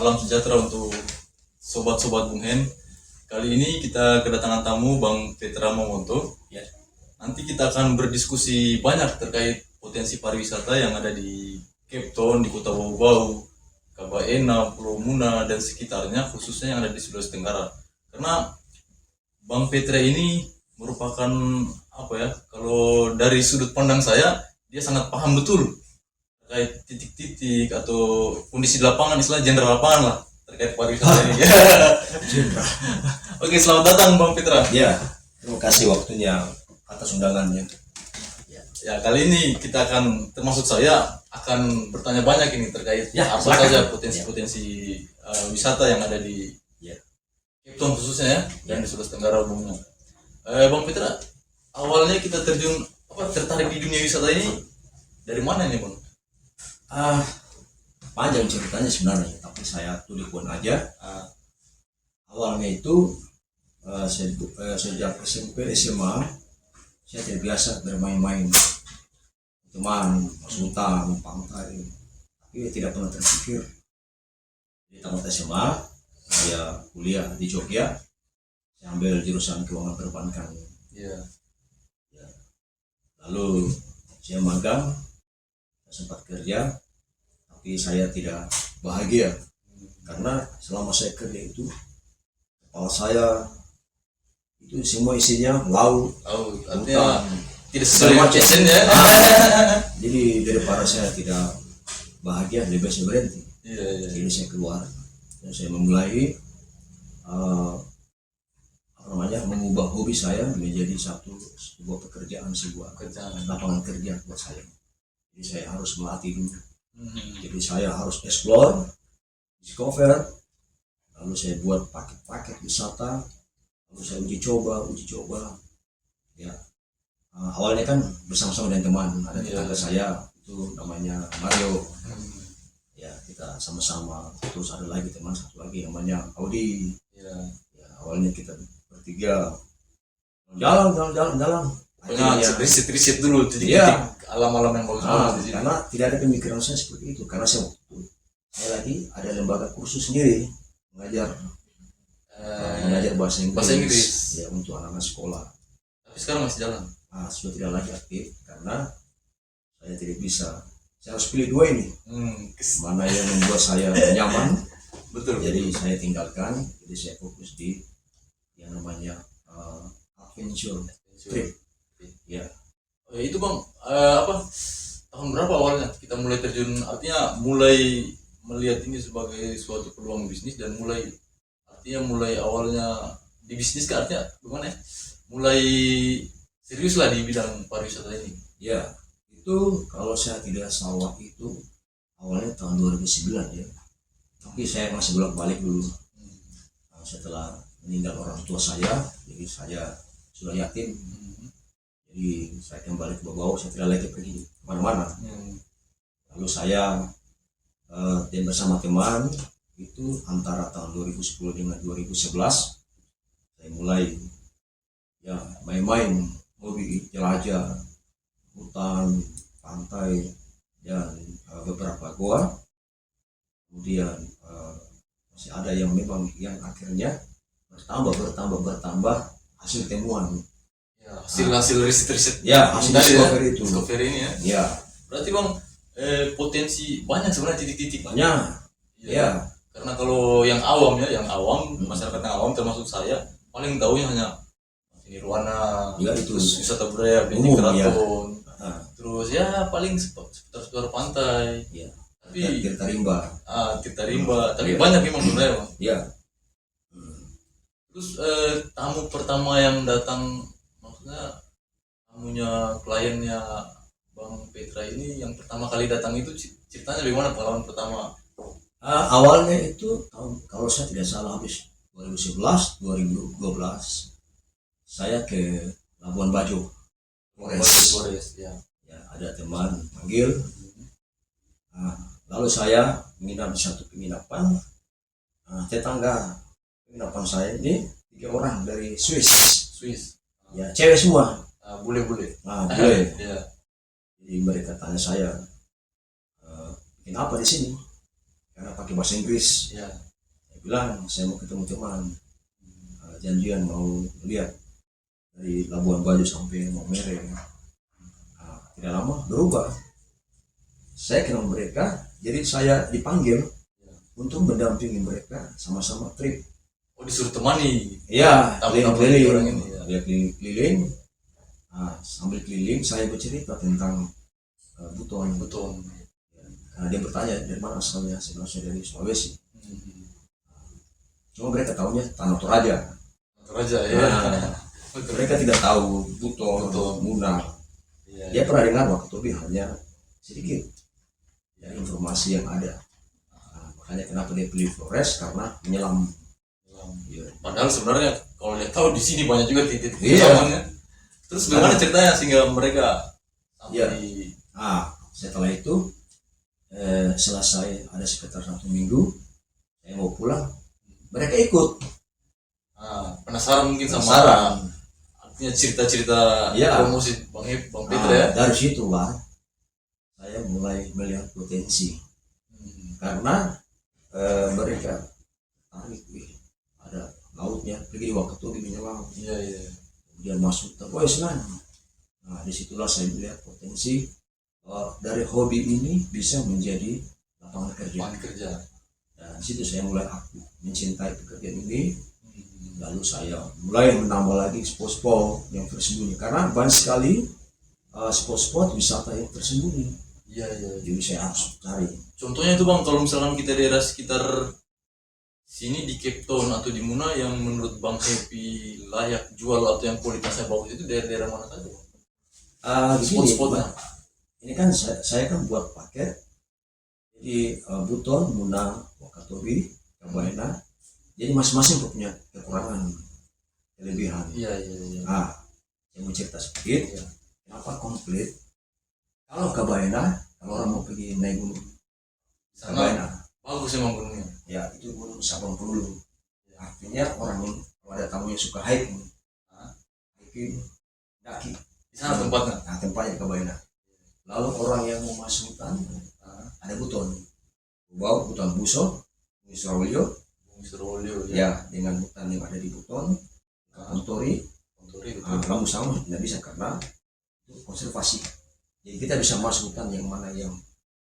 Salam sejahtera untuk sobat-sobat Bung Hen. Kali ini kita kedatangan tamu Bang Petra Momonto. Ya. Nanti kita akan berdiskusi banyak terkait potensi pariwisata yang ada di Cape Town, di Kota Bau-Bau, Kabaena, Pulau Muna dan sekitarnya, khususnya yang ada di Sulawesi Tenggara. Karena Bang Petra ini merupakan apa ya? Kalau dari sudut pandang saya, dia sangat paham betul terkait titik-titik atau kondisi di lapangan, istilah jenderal lapangan lah terkait pariwisata ini. Oke, selamat datang Bang Petra. Ya, terima kasih waktunya atas undangannya. Ya, kali ini kita akan, termasuk saya akan bertanya banyak ini terkait Ya, apa silakan. saja potensi-potensi wisata yang ada di Ya. Cape Town khususnya ya, dan di Sulawesi Tenggara umumnya. Bang Petra, awalnya kita tertarik di dunia wisata ini dari mana nih Bang? Panjang ceritanya sebenarnya, tapi saya tuliskan aja. Ah, Awalnya itu sejak SMP SMA saya terbiasa bermain-main teman, mas hutan, pantai, tapi tidak pernah terpikir di tamat SMA saya kuliah di Jogja, saya ambil jurusan keuangan perbankan. iya. Lalu saya magang, sempat kerja, tapi saya tidak bahagia karena selama saya kerja itu kepala saya itu semua isinya laut, Oh, artinya hutan. tidak sesuai dengan passion ya. Jadi daripada saya tidak bahagia, lebih saya berhenti. Iya, iya. Jadi saya keluar dan saya memulai mengubah hobi saya menjadi sebuah pekerjaan, sebuah Kerjaan. lapangan kerja buat saya. Jadi saya harus melatih dulu. Hmm. Jadi saya harus explore, discover, lalu saya buat paket-paket wisata, lalu saya uji coba. Ya, awalnya kan bersama-sama dengan teman, ada tetangga saya itu namanya Mario. Ya, kita sama-sama. Terus ada lagi teman satu lagi namanya Audi. Iya. Ya, awalnya kita bertiga jalan. Pokoknya riset dulu titik-titik Iya. alam-alam yang bagus di sini. Karena tidak ada pemikiran saya seperti itu, karena saya waktu itu lagi ada lembaga kursus sendiri mengajar bahasa Inggris. Ya, untuk anak-anak sekolah. Tapi sekarang masih jalan. Sudah tidak lagi aktif karena saya tidak bisa. Saya harus pilih dua ini, mana yang membuat saya nyaman. Betul. Jadi saya tinggalkan, jadi saya fokus di yang namanya adventure trip. Ya. Itu Bang, tahun berapa awalnya kita mulai terjun, artinya mulai melihat ini sebagai suatu peluang bisnis dan mulai awalnya di bisnis ke artinya gimana ya? Mulai serius lah di bidang pariwisata ini. Ya, itu kalau saya tidak salah itu awalnya tahun 2009 ya. Tapi saya masih bolak-balik dulu. Setelah meninggal orang tua saya, jadi saya sudah yatim. Jadi saya kembali ke Bau, saya tidak lagi pergi kemana-mana. Lalu saya dan bersama teman itu antara tahun 2010 dengan 2011 saya mulai ya main-main, hobi jelajah hutan, pantai dan beberapa goa. Kemudian masih ada yang memang yang akhirnya bertambah hasil temuan. Ya, hasil riset. Ya, hasil discovery ini ya. Ya. Berarti Bang, potensi banyak sebenarnya titik-titik. Banyak. Ya. Karena kalau yang awam masyarakat yang awam termasuk saya paling tahunya hanya Nirwana, Ya, itu terus wisata budaya, Benji umum, Keraton, ya. terus ya paling seputar pantai. Ya. Tapi Tirta Rimba. Tirta Rimba, tapi Ya. banyak memang sebenarnya Bang. Ya. Terus tamu pertama yang datang, maksudnya tamunya kliennya Bang Petra ini yang pertama kali datang itu ceritanya bagaimana pengalaman pertama? Awalnya itu kalau saya tidak salah habis 2011 2012 saya ke Labuan Bajo, Flores, ya. Ya, ada teman panggil. Lalu saya menginap di satu penginapan. Tetangga penginapan saya ini 3 orang dari Swiss. Ya, cewek semua. Boleh. Boleh. Ya. Jadi mereka tanya saya, bikin apa di sini? karena pakai bahasa Inggris. Ya. Saya bilang saya mau ketemu teman, janjian mau lihat dari Labuan Bajo sampai Maumere. Tidak lama berubah, saya kenal mereka, jadi saya dipanggil untuk mendampingi mereka sama-sama trip. Oh, disuruh temani. Iya, Tamu-tamu orang ini. dia keliling. Sambil keliling saya bercerita tentang Buton. Karena dia bertanya dari mana asalnya, saya bilang saya dari Sulawesi. Cuma mereka tahunya Tanah Toraja. Ya. Mereka tidak tahu Buton, Muna. Ya. Dia pernah dengar Wakatobi hanya sedikit ya, informasi yang ada. Makanya kenapa dia pilih Flores, karena menyelam. Ya. Padahal sebenarnya kalau lihat tahu di sini banyak juga titik Iya. Terus bagaimana ceritanya sehingga mereka sampai Iya. Setelah itu selesai ada sekitar 1 minggu, saya mau pulang, mereka ikut. Penasaran mungkin sama artinya cerita-cerita Iya. promosi Bang Peter ya. Dari situ Bang, saya mulai melihat potensi karena mereka tarik, ada lautnya, pergi di Wakatobi menyelam, Iya. kemudian masuk ke Island. Disitulah saya melihat potensi dari hobi ini bisa menjadi lapangan kerja. Dan situ saya mulai aktif mencintai pekerjaan ini. Lalu saya mulai menambah lagi spot-spot yang tersembunyi, karena banyak sekali spot-spot wisata yang tersembunyi. Iya. Jadi saya harus cari. Contohnya itu Bang, kalau misalkan kita daerah sekitar sini di Cape Town atau di Muna yang menurut Bang Happy layak jual atau yang kualitasnya bagus itu daerah-daerah mana saja Bang? Spot-spotnya. Ini kan saya kan buat paket. Jadi Buton, Muna, Wakatobi, Kabaena. Jadi masing-masing punya kekurangan, kelebihan. Iya. Saya mau cerita sedikit. Kenapa komplit? Kalau Kabaena, kalau orang mau pergi naik gunung, Sana Kabaena, bagus emang gunungnya. ya itu gunung Sabang Pulu. Artinya orang yang kalau ada tamu yang suka hiking, daki. Di sana tempatnya. Tempatnya Kabaena. Lalu orang yang mau masuk hutan, ada Buton, Hutan Buso, Surabaya. Ya, dengan hutan yang ada di Buton, Kontori, kamu sama tidak bisa karena itu konservasi. Jadi kita bisa masuk hutan yang mana yang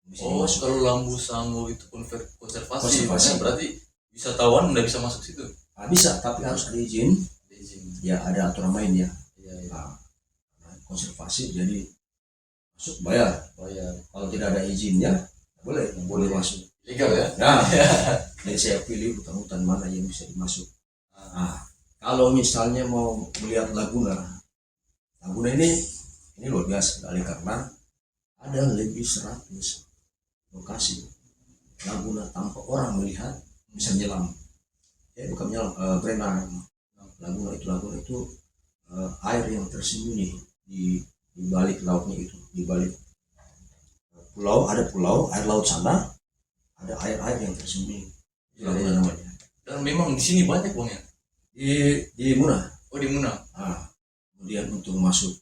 bisa dimasuk. Kalau Lambu Sanggo itu konservasi. Konservasi. Berarti wisatawan tidak bisa masuk situ. Bisa, tapi harus ada izin. Ya, ada aturan mainnya. Iya. Konservasi jadi masuk bayar. Kalau tidak ada izinnya, boleh masuk. Legal ya. Jadi saya pilih hutan-hutan mana yang bisa dimasuk. Kalau misalnya mau melihat Laguna ini luar biasa sekali karena ada lebih 100 lokasi Laguna tanpa orang melihat bisa menyelam. Bukan menyelam, berenang. Laguna itu air yang tersembunyi di balik lautnya itu, di balik pulau, ada pulau air laut sana, ada air yang tersembunyi. Laguna namanya. Dan memang di sini banyak Bang ya. Di Muna. Di Muna. Kemudian untuk masuk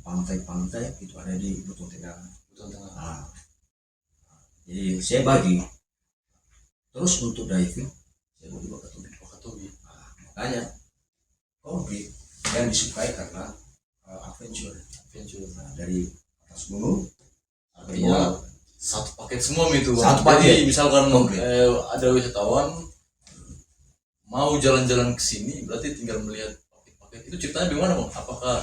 pantai-pantai itu ada di Buton Tengah. Jadi saya bagi. Terus untuk diving saya bagi Wakatobi. Makanya komplit yang disukai karena adventure. Dari atas gunung Artinya satu paket semua itu. Satu paket. Jadi misalkan ada wisatawan mau jalan-jalan ke sini, berarti tinggal melihat paket-paket itu. Ceritanya bagaimana Bang? Apakah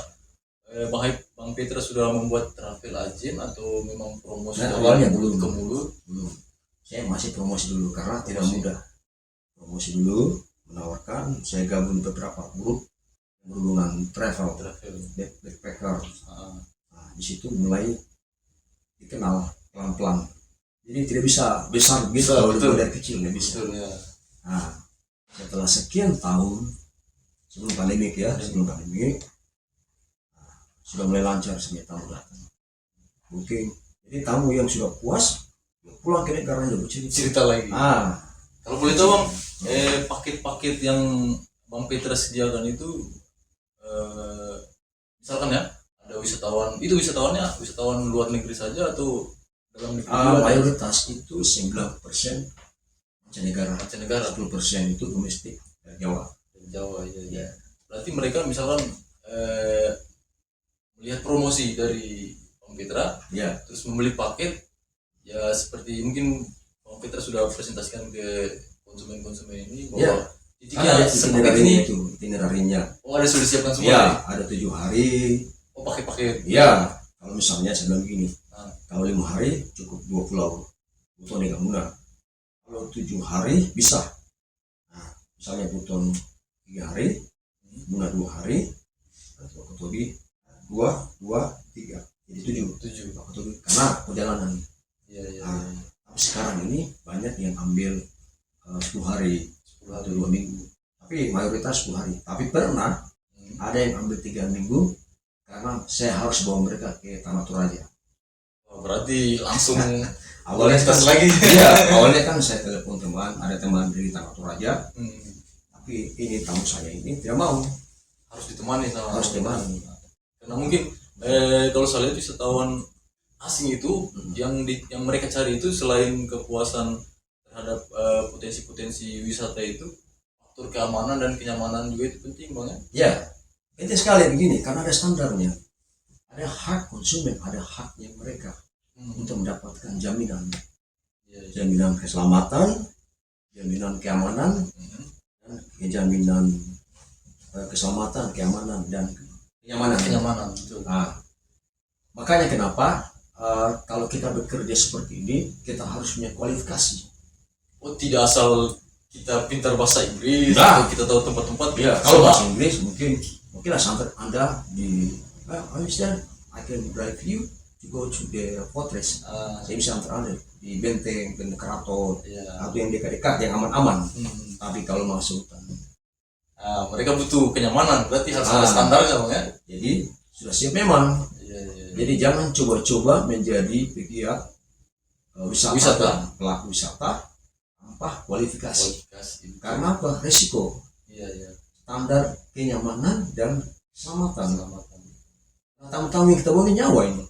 Bang Petra sudah membuat travel agent atau memang promosi? Awalnya belum. Saya masih promosi dulu karena tidak mudah. Promosi dulu, menawarkan, saya gabung beberapa grup berhubungan travel, backpacker. Di situ mulai dikenal pelan-pelan. Jadi tidak bisa besar gitu kalau dari kecil nggak bisa. Setelah sekian tahun sebelum pandemik sudah mulai lancar setiap tamu datang. Booking. Jadi tamu yang sudah puas pulang ke negara udah cerita lagi. Kalau boleh tahu Bang, paket-paket yang Bang Petra sediakan itu misalkan ya ada wisatawan, itu wisatawan luar negeri saja atau dalam negeri juga ada Mayoritas itu 9% mancanegara, mancanegara 10% itu domestik dari Jawa. dari Jawa ya. Ya. Berarti mereka misalkan melihat promosi dari Bang Petra, Ya, terus membeli paket, ya seperti mungkin Bang Petra sudah presentasikan ke konsumen-konsumen ini bahwa Ya. Kan titiknya ada sepaket ini, itinerarinya. oh ada sudah disiapkan semua. Ya, nih? ada 7 hari. Oh paket-paket. Ya, kalau misalnya saya bilang begini, Nah, kalau 5 hari cukup 2 pulau, Buton dengan Muna. Kalau 7 hari bisa. Nah, misalnya Buton 3 hari, Muna 2 hari, atau Kotobi 2, 2, 3. Jadi 7. 7. Kotobi karena perjalanan. Iya iya. Nah, tapi sekarang ini banyak yang ambil 10 hari 10 atau hari. 2 minggu. Tapi mayoritas 10 hari. Tapi pernah ada yang ambil 3 minggu karena saya harus bawa mereka ke Tanah Toraja. Oh, berarti langsung Awalnya kan lagi. iya, awalnya kan saya telepon teman, ada teman dari Tanah Toraja, Hmm, tapi ini tamu saya ini tidak mau, harus ditemani sama harus temani. karena mungkin kalau saya lihat wisatawan asing itu yang mereka cari itu selain kepuasan terhadap potensi-potensi wisata itu, faktor keamanan dan kenyamanan juga itu penting banget. Ya, penting sekali begini, karena ada standarnya, ada hak konsumen, ada haknya mereka untuk mendapatkan jaminan, jaminan keselamatan, jaminan keamanan, dan jaminan keselamatan, keamanan dan kenyamanan. Kenyamanan betul. Nah, makanya kenapa kalau kita bekerja seperti ini kita harus punya kualifikasi. Oh tidak asal kita pintar bahasa Inggris Nah. atau kita tahu tempat-tempat. Ya, kalau bahasa Inggris mungkin sampai Anda di I understand I can drive you to go to the fortress. Saya bisa antar Anda di benteng keraton Ya. atau yang dekat-dekat yang aman-aman. Hmm. Tapi kalau masuk hutan, Mereka butuh kenyamanan, berarti harus ada standarnya bang ya. jadi sudah siap memang. Iya, iya. Jadi jangan coba-coba menjadi pegiat Wisata. pelaku wisata tanpa kualifikasi. Kualifikasi. Karena apa? Resiko, Iya iya. standar kenyamanan dan keselamatan. Keselamatan. Nah, tamu-tamu yang kita bawa ini nyawa ini.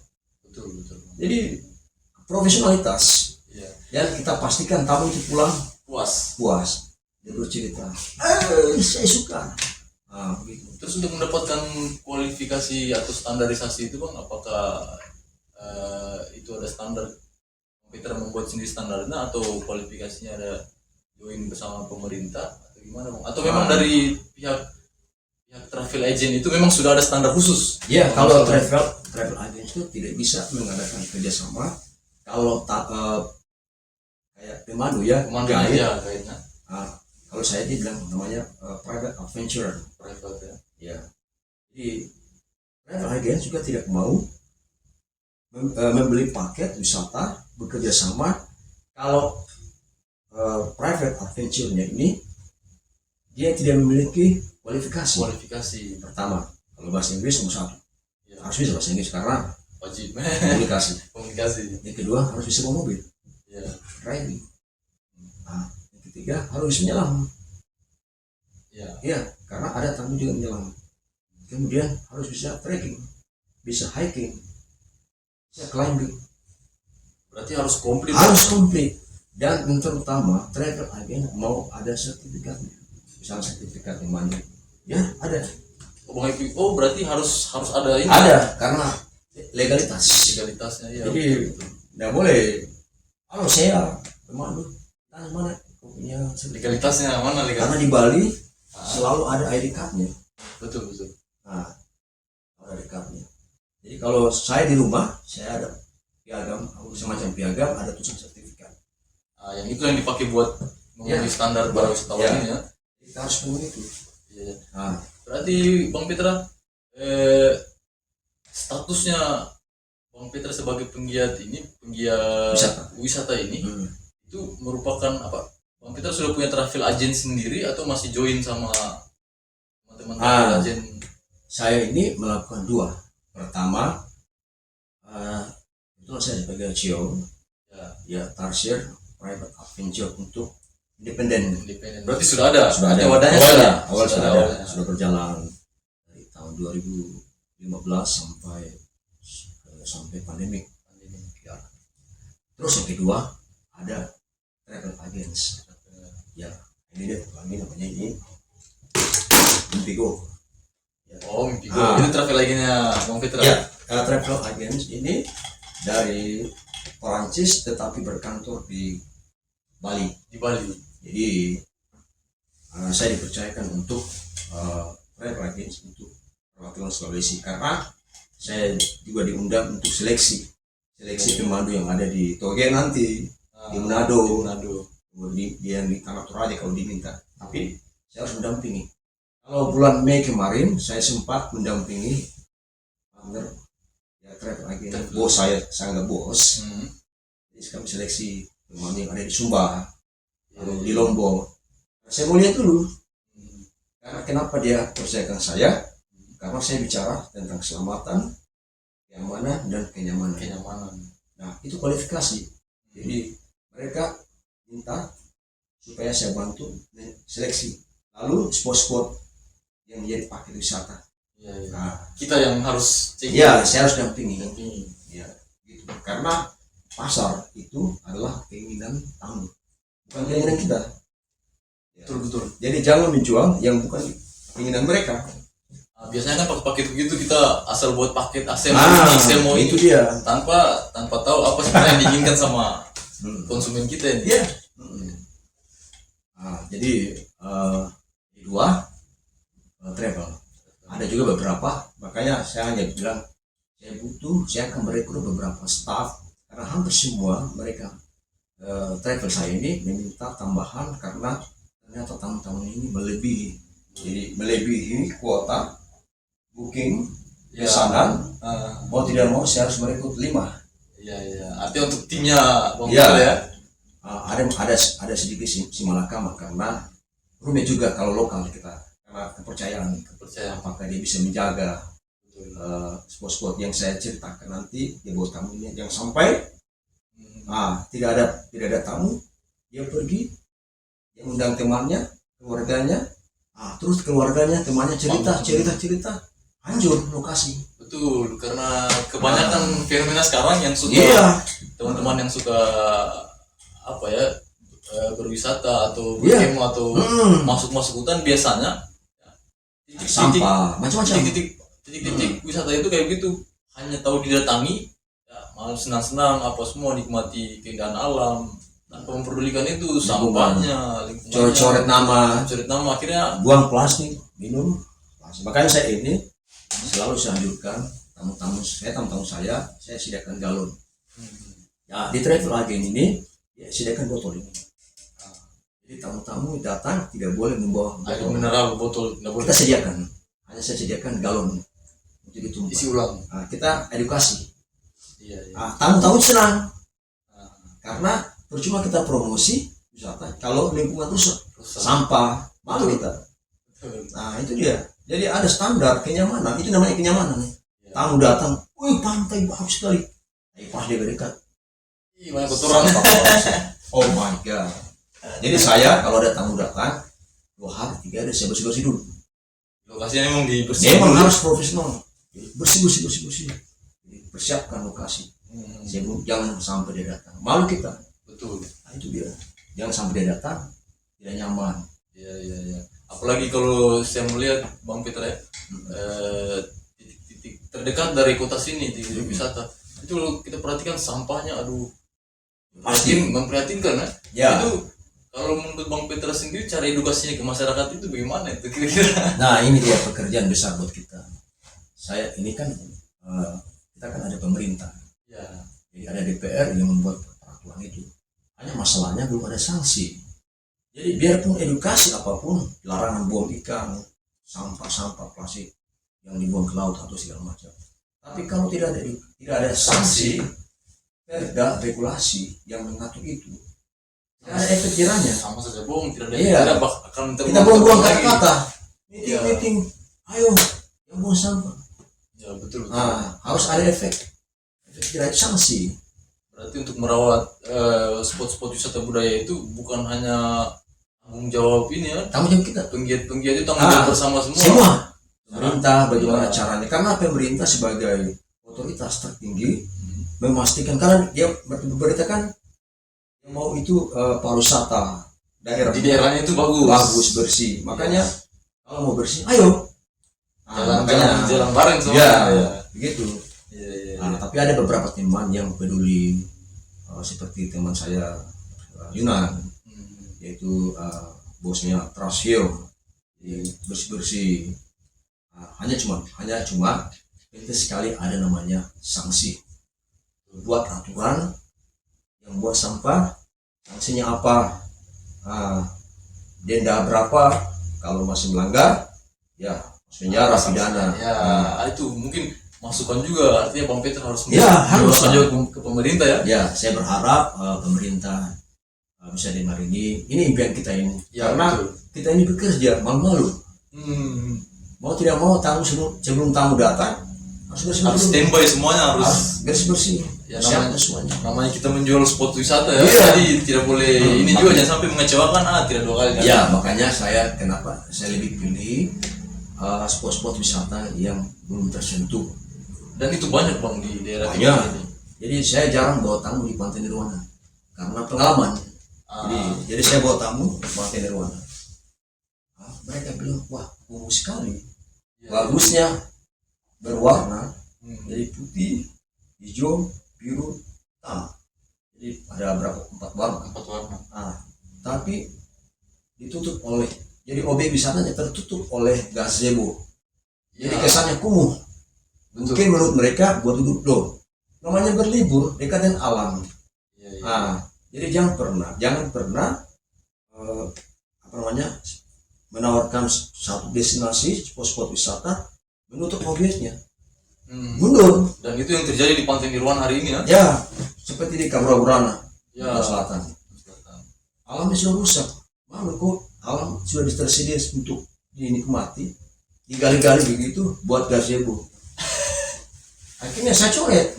Betul betul. Jadi profesionalitas. Iya. Dan kita pastikan tamu itu pulang Puas. puas. Dia bercerita, saya suka. Nah, begitu. Terus untuk mendapatkan kualifikasi atau standarisasi itu bang, apakah itu ada standar Peter membuat sendiri standarnya atau kualifikasinya ada join bersama pemerintah atau gimana bang? Atau memang dari pihak travel agent itu memang sudah ada standar khusus? Ya, kalau travel agent itu tidak bisa mengadakan kerjasama. Kalau kayak pemandu ya, Kemana guide. ya guide-nya? Kalau saya dibilang namanya private adventure. Private ya. Ya, jadi travel agent juga tidak mau membeli paket wisata bekerja sama kalau private adventure-nya ini dia tidak memiliki kualifikasi. Kualifikasi Pertama, kalau bahasa Inggris nomor 1 ya, harus bisa bahasa Inggris karena wajib komunikasi. komunikasi. Yang kedua harus bisa bawa mobil, Ya. driving. Nah, yang ketiga harus bisa menyelam. Ya. Iya, karena ada tamu juga menyelam. Kemudian harus bisa trekking, bisa hiking, bisa climbing. Berarti harus komplit. Harus komplit. Dan yang terutama travel agent mau ada sertifikatnya, misalnya sertifikat yang mandiri. Ya ada. Oh berarti harus ada ini. Ada karena legalitas. Legalitasnya ya. Jadi tidak boleh. Kalau saya pemandu, mana punya sertifikat. Legalitasnya mana Karena legal? di Bali selalu ada ID card-nya. Betul betul. Nah, ada ID card-nya. Jadi kalau saya di rumah, saya ada piagam, semacam piagam, ada tulisan sertifikat. Yang itu yang dipakai buat memenuhi standar para wisatawan ini ya. Kita harus penuhi itu. Iya. Nah, Berarti Bang Petra statusnya Bang Petra sebagai penggiat wisata ini itu merupakan apa? Bang Petra sudah punya travel agent sendiri atau masih join sama teman-teman travel agent? Saya ini melakukan 2. Pertama, itu saya sebagai CEO, ya Tarsier Private Adventure untuk independen. Berarti sudah ada. Sudah ada. Wadahnya Awal sudah ada. awalnya. Sudah berjalan dari tahun 2015 sampai pandemi. Ya. Terus yang kedua ada travel agents. Ya, ini dia lagi namanya ini Impigo. Ya. Oh, Impigo. Ah. Itu travel agennya Bang Petra. Ya, travel agents ini dari Perancis tetapi berkantor di Bali. Di Bali. Jadi saya dipercayakan untuk travel agents untuk perwakilan Sulawesi karena saya juga diundang untuk seleksi pemandu yang ada di Toge nanti di Manado. Kemudian di Tanah Toraja kalau diminta. Tapi saya harus mendampingi. Kalau bulan Mei kemarin saya sempat mendampingi partner ya travel agent bos saya sangat bos. Jadi kami seleksi pemandu yang ada di Sumba, lalu di Lombok. Saya mau lihat dulu. Karena kenapa dia percayakan saya? Karena saya bicara tentang keselamatan, keamanan dan kenyamanan. Nah, itu kualifikasi. Jadi mereka minta supaya saya bantu seleksi. Lalu spot-spot yang menjadi paket wisata. Ya. Nah, Kita yang harus cek. ya saya harus dampingi. Ya, gitu. Karena pasar itu adalah keinginan tamu, bukan keinginan kita. Ya. Betul. Jadi jangan menjual yang bukan keinginan mereka. Nah, biasanya kan paket begitu kita asal buat paket asal mau itu dia. tanpa tahu apa sebenarnya yang diinginkan sama konsumen kita ini. Iya. Nah, jadi dua travel. Ada juga beberapa, makanya saya hanya bilang saya akan merekrut beberapa staff karena hampir semua mereka travel saya ini meminta tambahan karena ternyata tamu-tamu ini melebihi kuota booking pesanan. Mau tidak mau saya harus merekrut 5. Iya. Artinya untuk timnya Bang Iya. Petra ya. Ada sedikit simalakama karena rumit juga kalau lokal kita karena kepercayaan apakah dia bisa menjaga spot-spot yang saya ceritakan nanti dia buat tamunya yang sampai tidak ada tamu dia pergi yang undang temannya keluarganya terus keluarganya temannya cerita hancur lokasi. Betul, karena kebanyakan fenomena sekarang yang suka teman-teman yang suka berwisata atau berkemah atau masuk hutan biasanya sampah macam-macam. Titik-titik wisata itu kayak gitu, hanya tahu didatangi ya, mau senang-senang apa semua nikmati keindahan alam tanpa memperdulikan itu sampahnya, lingkungannya, coret nama akhirnya buang plastik, minum plastik. Makanya saya ini selalu saya anjurkan tamu-tamu saya sediakan galon. Ya di travel agent ini ya sediakan botol ini. Jadi tamu-tamu datang tidak boleh membawa air mineral botol, tidak boleh. Kita sediakan, hanya saya sediakan galon untuk ditumpah. Isi ulang. Kita edukasi. Iya. Tamu-tamu senang. Karena percuma kita promosi wisata kalau lingkungan rusak, sampah, malu kita. Nah itu dia. Jadi ada standar kenyamanan, itu namanya kenyamanan. Tamu datang, wih pantai bagus sekali. Pas dia dekat, banyak kotoran. Oh my god. Jadi saya kalau ada tamu datang 2 hari 3 hari saya bersih dulu. Lokasinya memang dibersihkan. Memang harus profesional. Bersih. Persiapkan lokasi. Jangan sampai dia datang. Malu kita. Betul. Nah, itu dia. Jangan sampai dia datang tidak nyaman. Iya. Apalagi kalau saya melihat Bang Petra ya, titik terdekat dari kota sini, titik wisata. Itu kalau kita perhatikan sampahnya, pasti memprihatinkan ya. Itu kalau menurut Bang Petra sendiri cara edukasinya ke masyarakat itu bagaimana itu kira-kira? Nah ini dia pekerjaan besar buat kita. Saya ini kan kita kan ada pemerintah. Ya. Jadi ada DPR yang membuat peraturan itu. Hanya masalahnya belum ada sanksi. Jadi biarpun edukasi apapun, larangan buang ikan, sampah plastik yang dibuang ke laut atau segala macam. Tapi kalau tidak ada sanksi, perda regulasi yang mengatur itu, tidak ada efek jerahnya. Sama saja bohong, tidak Tidak akan kita buang kata-kata. Meeting, ayo yang buang sampah. Ya betul. Harus ada efek jerah, sanksi. Berarti untuk merawat spot-spot wisata budaya itu bukan hanya tanggung jawab ini ya, Tanggung jawab kita. Penggiat itu tanggung jawab bersama semua. Semua. Pemerintah bagaimana caranya? Karena pemerintah sebagai otoritas tertinggi memastikan, karena dia berita kan yang mau itu pariwisata daerah Di daerahnya itu bagus. bagus bersih, makanya kalau mau bersih ayo Jalan bareng semua. ya, Ya. begitu. Iya, iya, Nah, iya. tapi ada beberapa teman yang peduli, seperti teman saya Yunan, yaitu bosnya Trasio, bersih-bersih. Hanya cuma itu sekali ada namanya sanksi, buat aturan yang buat sampah, sanksinya apa, denda berapa kalau masih melanggar, ya penjara pidana. Ya, itu mungkin masukan juga, artinya Bang Peter harus Ya, harus juga ke pemerintah ya. Ya, saya berharap pemerintah bisa dengar ini impian kita ini, Ya, karena betul. kita ini bekerja malu-malu, mau tidak mau tamu sebelum tamu datang harus bersih Harus standby semuanya, harus bersih ya, siapkan semuanya. namanya kita menjual spot wisata ya. Iya. Jadi tidak boleh ini juga jangan sampai mengecewakan, tidak 2 kali kan. Ya, makanya kenapa saya lebih pilih spot-spot wisata yang belum tersentuh. Dan itu banyak Bang di daerah Banyak. kita ini. Jadi saya jarang bawa tamu di Pantai Nirwana karena pengalaman. Jadi saya bawa tamu di Pantai Nirwana. Mereka bilang, wah, bagus sekali. Ya. Bagusnya berwarna, jadi putih, hijau, biru, hitam. Jadi ada berapa 4 warna. 4 warna. Tapi ditutup oleh, jadi objek wisatanya tertutup oleh gazebo. Jadi Ya. kesannya kumuh. Mungkin menurut mereka buat duduk loh. Namanya berlibur dekat dengan alam. Ya, ya. Jadi jangan pernah menawarkan satu destinasi spot-spot wisata menutup objeknya. Mundur. Dan itu yang terjadi di Pantai Nirwana hari ini ya. Ya, seperti di Kamuraburana, Ya. Selatan. Alamnya sudah rusak. Malu kok, alam sudah tersedia untuk dinikmati, digali-gali begitu buat gazebo. Akhirnya saya coret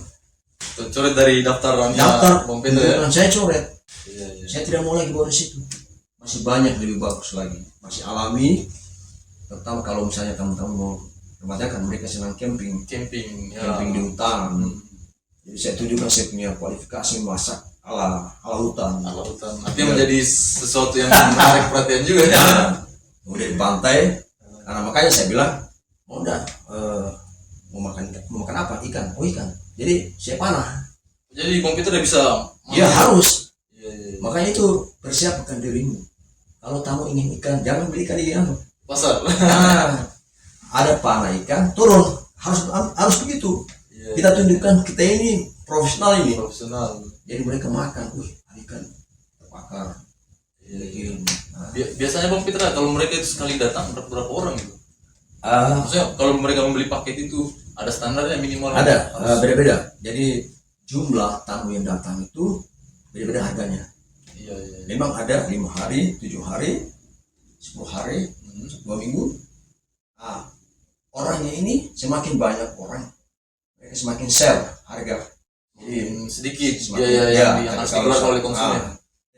dari daftar Bang Peter ya. dan saya coret. Iya, iya. Saya tidak mau lagi bawa di situ. Masih banyak lebih bagus lagi, masih alami. Terutama kalau misalnya tamu-tamu mau kebanyakan mereka senang camping Camping ya. di hutan. Jadi saya tunjukkan saya punya kualifikasi masak ala hutan. Ala hutan. Artinya menjadi sesuatu yang menarik perhatian juga ya. Kemudian di pantai, karena makanya saya bilang, mau enggak mau makan apa? Ikan. Jadi saya panah. Jadi Bang Peter udah bisa. Ya harus. Iya, iya. Makanya itu persiapkan dirimu. Kalau tamu ingin ikan, jangan beli ikan di Pasar. Ada panah ikan, turun. Harus begitu. Iya, Kita tunjukkan kita ini profesional ini. profesional. Jadi mereka makan, ada ikan terbakar. Biasanya Bang Peter kalau mereka itu sekali datang berapa orang gitu? Ah, Maksudnya kalau mereka membeli paket itu ada standarnya minimal. ada harus- beda-beda. Jadi jumlah tamu yang datang itu beda-beda harganya. Iya, iya. Memang ada 5 hari, 7 hari, 10 hari, 2 minggu. Orangnya ini semakin banyak orang, mereka semakin sell harga. Jadi Sedikit semakin- biaya yang harus kalau dikeluarkan oleh konsumen.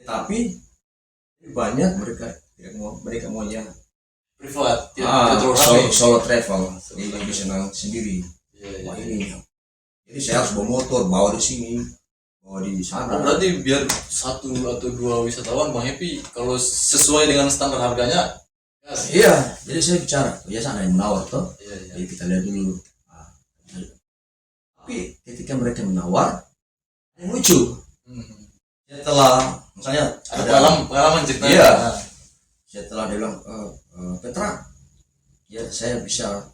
Tapi banyak mereka maunya Privat, tidak terlalu ramai. solo travel, jadi lebih senang sendiri. Iya, iya. Wah ini, jadi saya harus bawa motor, bawa di sini, bawa di sana. Berarti biar 1 atau 2 wisatawan Bang Happy kalau sesuai dengan standar harganya. Iya, jadi saya bicara, biasa ada yang menawar toh. Iya, iya. Jadi kita lihat dulu. Tapi ketika mereka menawar, ada yang lucu. Setelah misalnya Ada pengalaman ceritanya. Iya. Nah, setelah dia bilang, Petra, ya saya bisa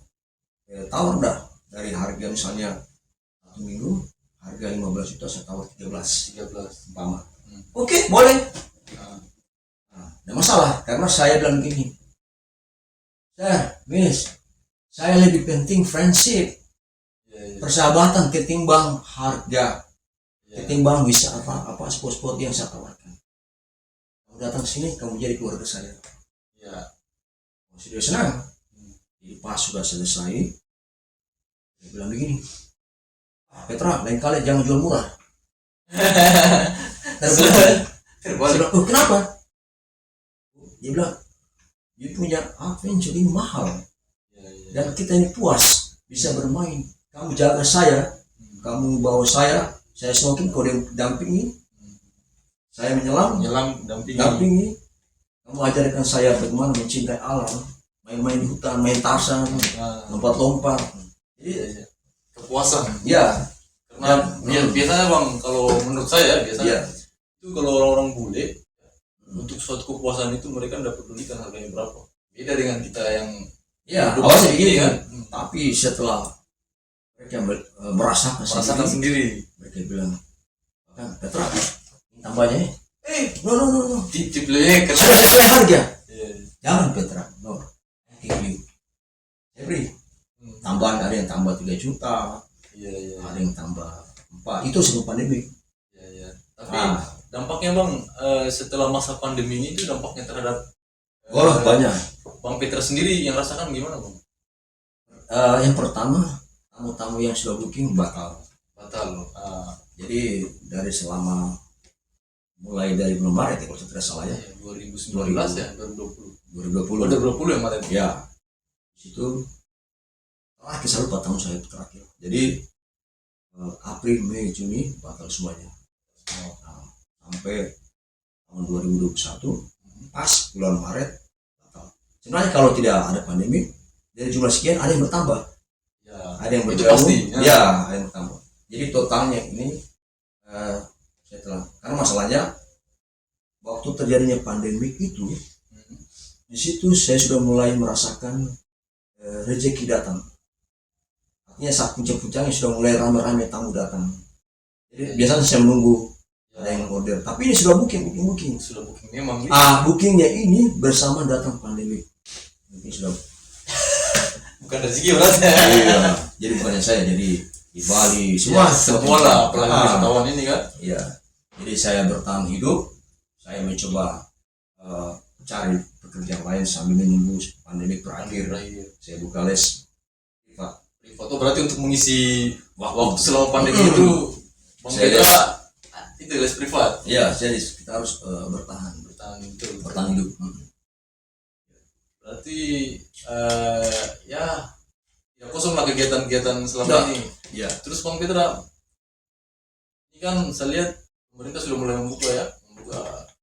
tawar dah dari harga misalnya 1 minggu, harga 15 juta saya tawar 13 umpama. Oke, boleh. Ada masalah karena saya bilang gini, saya lebih penting friendship, Iya, iya. persahabatan ketimbang harga, Iya. ketimbang bisa apa spot-spot yang saya tawarkan. Kamu datang sini, kamu jadi keluarga saya. Iya. Sudah senang. Jadi pas sudah selesai, dia bilang begini, Petra, lain kali jangan jual murah. Saya Terbalik. bilang, kenapa? Dia bilang, dia punya adventure ini mahal. Iya, iya. Dan kita ini puas bisa bermain. Kamu jaga saya, kamu bawa saya saya snorkeling, kau dampingi, saya menyelam, dampingi. Kamu ajarkan saya bagaimana mencintai alam, main-main di hutan, main Tarzan, lompat-lompat. Jadi kepuasan. ya, Karena biasanya bang, kalau menurut saya biasanya itu kalau orang-orang bule untuk suatu kepuasan itu mereka tidak pedulikan harganya berapa. Beda dengan kita yang awalnya begini kan. Tapi setelah mereka merasakan sendiri, mereka bilang, kan Petra, tambahnya, no, tipe-tipenya sudah sesuai harga. Jangan Petra, no, every tambahan ada yang tambah 3 juta, ada yang tambah 4, itu sebelum pandemi. Tapi dampaknya bang, setelah masa pandemi ini itu dampaknya terhadap banyak. Bang Petra sendiri yang rasakan gimana bang? Yang pertama, tamu-tamu yang sudah booking batal. Jadi dari mulai dari bulan Maret ya, kalau tidak salah ya, 2019 ya, 2020 yang Maret ya. Situ terakhir saya lupa tahun saya terakhir. Jadi April, Mei, Juni batal semuanya. Sampai tahun 2021 pas bulan Maret batal. Sebenarnya kalau tidak ada pandemi dari jumlah sekian ada yang bertambah, ada yang bergabung, ada yang bertambah. Jadi totalnya ini setelah, karena masalahnya waktu terjadinya pandemi itu, di situ saya sudah mulai merasakan rezeki datang. Artinya saat puncak-puncaknya sudah mulai ramai-ramai tamu datang. Jadi biasanya saya menunggu ada yang order, tapi ini sudah booking. Sudah booking memang. Bookingnya ini bersama datang pandemi. Ini sudah bukan rezeki berarti. Iya. Jadi bukannya saya, jadi di Bali semua lah, apalagi wisatawan ini kan. Iya. Jadi saya bertahan hidup, saya mencoba cari pekerjaan lain sambil menunggu pandemi berakhir. Saya buka les privat. Foto berarti untuk mengisi waktu selama pandemi itu Bang Petra itu les privat. Iya, jadi kita harus bertahan hidup. Berarti ya kosong lah kegiatan selama ini. Iya. Terus Bang Petra, ini kan saya lihat pemerintah sudah mulai membuka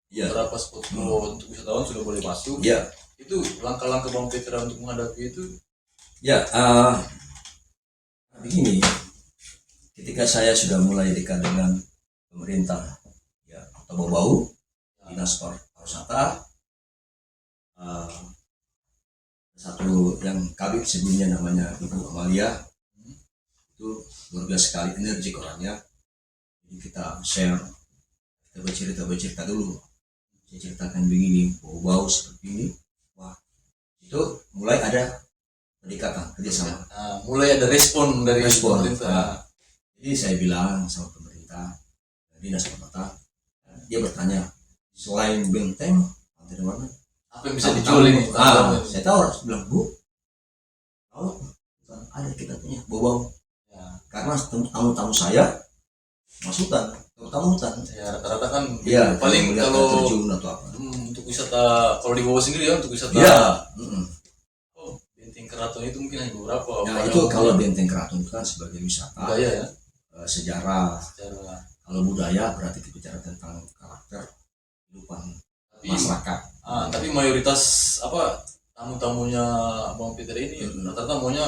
beberapa spot untuk wisatawan sudah boleh masuk. Iya. Itu langkah-langkah Bang Petra untuk menghadapi itu? Ya, begini. Ketika saya sudah mulai dekat dengan pemerintah, ya, atau bau-bau, dinas pariwisata, satu yang kabit sebelumnya namanya Ibu Amalia, itu luar biasa sekali energi orangnya. Jadi kita share, kita bercerita dulu. Saya ceritakan begini, bau-bau seperti ini, wah, itu mulai ada pendekatan kerjasama. Mulai ada respon dari pemerintah. Jadi saya bilang sama pemerintah, dinas pariwisata, dia bertanya, selain benteng, dari mana? Apa yang bisa dijual ini? Saya tahu, harus bilang, Bu, ada kita punya bau-bau. Karena tamu-tamu saya masuk hutan, tamu hutan. Ya rata-rata kan. Ya, paling kalau terjun atau apa. Untuk wisata, kalau di bawah sendiri ya untuk wisata. Ya. Benteng Keraton itu mungkin hanya beberapa. Ya itu kalau benteng Keraton itu kan sebagai wisata. Budaya ya. Sejarah. Kalau budaya berarti kita bicara tentang karakter kehidupan masyarakat. Tapi mayoritas tamu-tamunya Bang Petra ini rata-rata maunya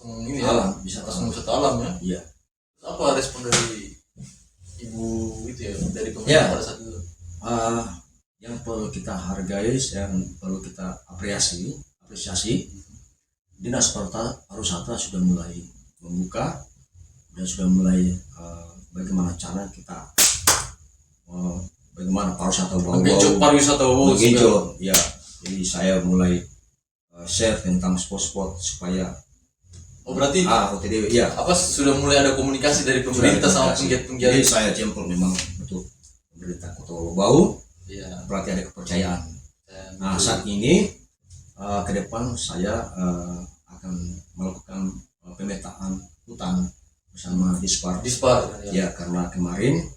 ini alam, wisata alam ya. Iya. Apa respon dari ibu itu ya, dari pemerintah pada saat itu? Yang perlu kita hargai, yang perlu kita apresiasi, dinas pariwisata sudah mulai membuka dan sudah mulai bagaimana cara kita bagaimana pariwisata menggenjot ya. Jadi saya mulai share tentang spot-spot supaya berarti OTD ya. Sudah mulai ada komunikasi dari pemerintah sama penggiat-penggiat. Jadi saya jempol memang untuk pemerintah Kota Bau. Iya. Berarti ada kepercayaan. Saat ini ke depan saya akan melakukan pemetaan hutan bersama Dispar. Ya, karena kemarin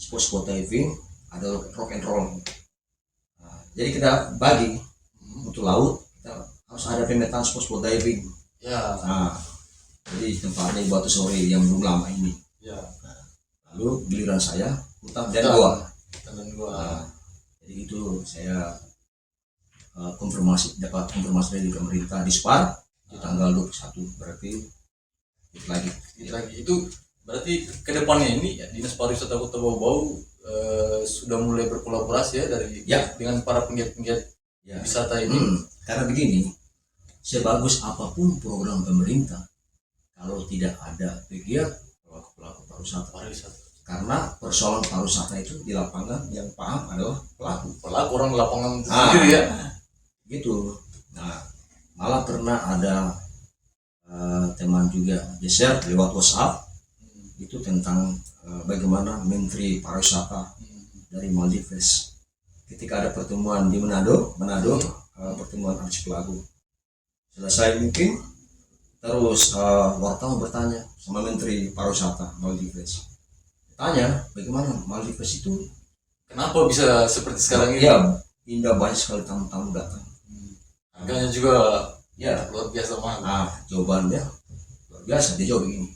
spot diving ada rock and roll. Jadi kita bagi untuk laut, kita harus ada pemetaan spot diving. Ya. Jadi tempatnya Batu Sore yang belum lama ini. Ya. lalu giliran saya hutan dan gua. Dan gua. Nah, jadi itu saya dapat konfirmasi dari pemerintah Dispar di tanggal 21, berarti itu lagi. Itu berarti kedepannya ini ya, Dinas Pariwisata Kota Bau-Bau sudah mulai berkolaborasi ya dengan para penggiat-penggiat wisata ini. Karena begini, sebagus apapun program pemerintah, kalau tidak ada pegiat pelaku pariwisata. Karena persoalan pariwisata itu di lapangan yang paham adalah pelaku orang di lapangan sendiri ya. Gitu. Nah, malah pernah ada teman juga share lewat WhatsApp itu tentang bagaimana Menteri Pariwisata dari Maldives ketika ada pertemuan di Manado, pertemuan arsi pelaku selesai mungkin, terus wartawan bertanya sama Menteri Pariwisata Maldives, tanya bagaimana Maldives itu kenapa bisa seperti sekarang ini? Ya, indah, banyak sekali tamu-tamu datang. Harganya juga ya luar biasa mahal. Nah, jawabannya luar biasa. Dia jawab begini,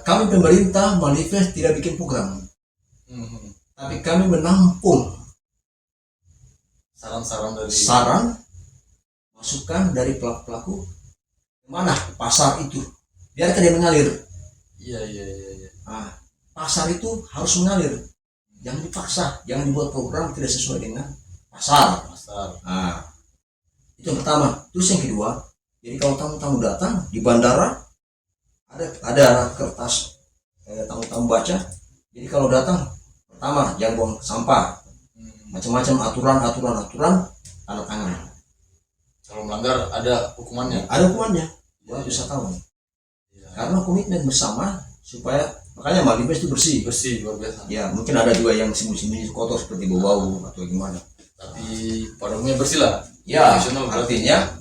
kami pemerintah Maldives tidak bikin program, tapi kami menampung saran masukan dari pelaku-pelaku kemana pasar itu, biarkan dia mengalir. Iya. Nah, pasar itu harus mengalir, jangan dipaksa, jangan dibuat program tidak sesuai dengan pasar. Nah, itu yang pertama. Terus yang kedua, jadi kalau tamu-tamu datang di bandara ada kertas tamu-tamu baca. Jadi kalau datang, pertama jangan buang sampah, macam-macam aturan tanda tangan. Kalau melanggar ada hukumannya. Ada hukumannya buat wisatawan. Karena komitmen bersama supaya, makanya Maldives itu bersih luar biasa. Ya, mungkin ada juga yang sembunyi kotor seperti bau atau gimana. Tapi pada umumnya bersih lah. Ya, artinya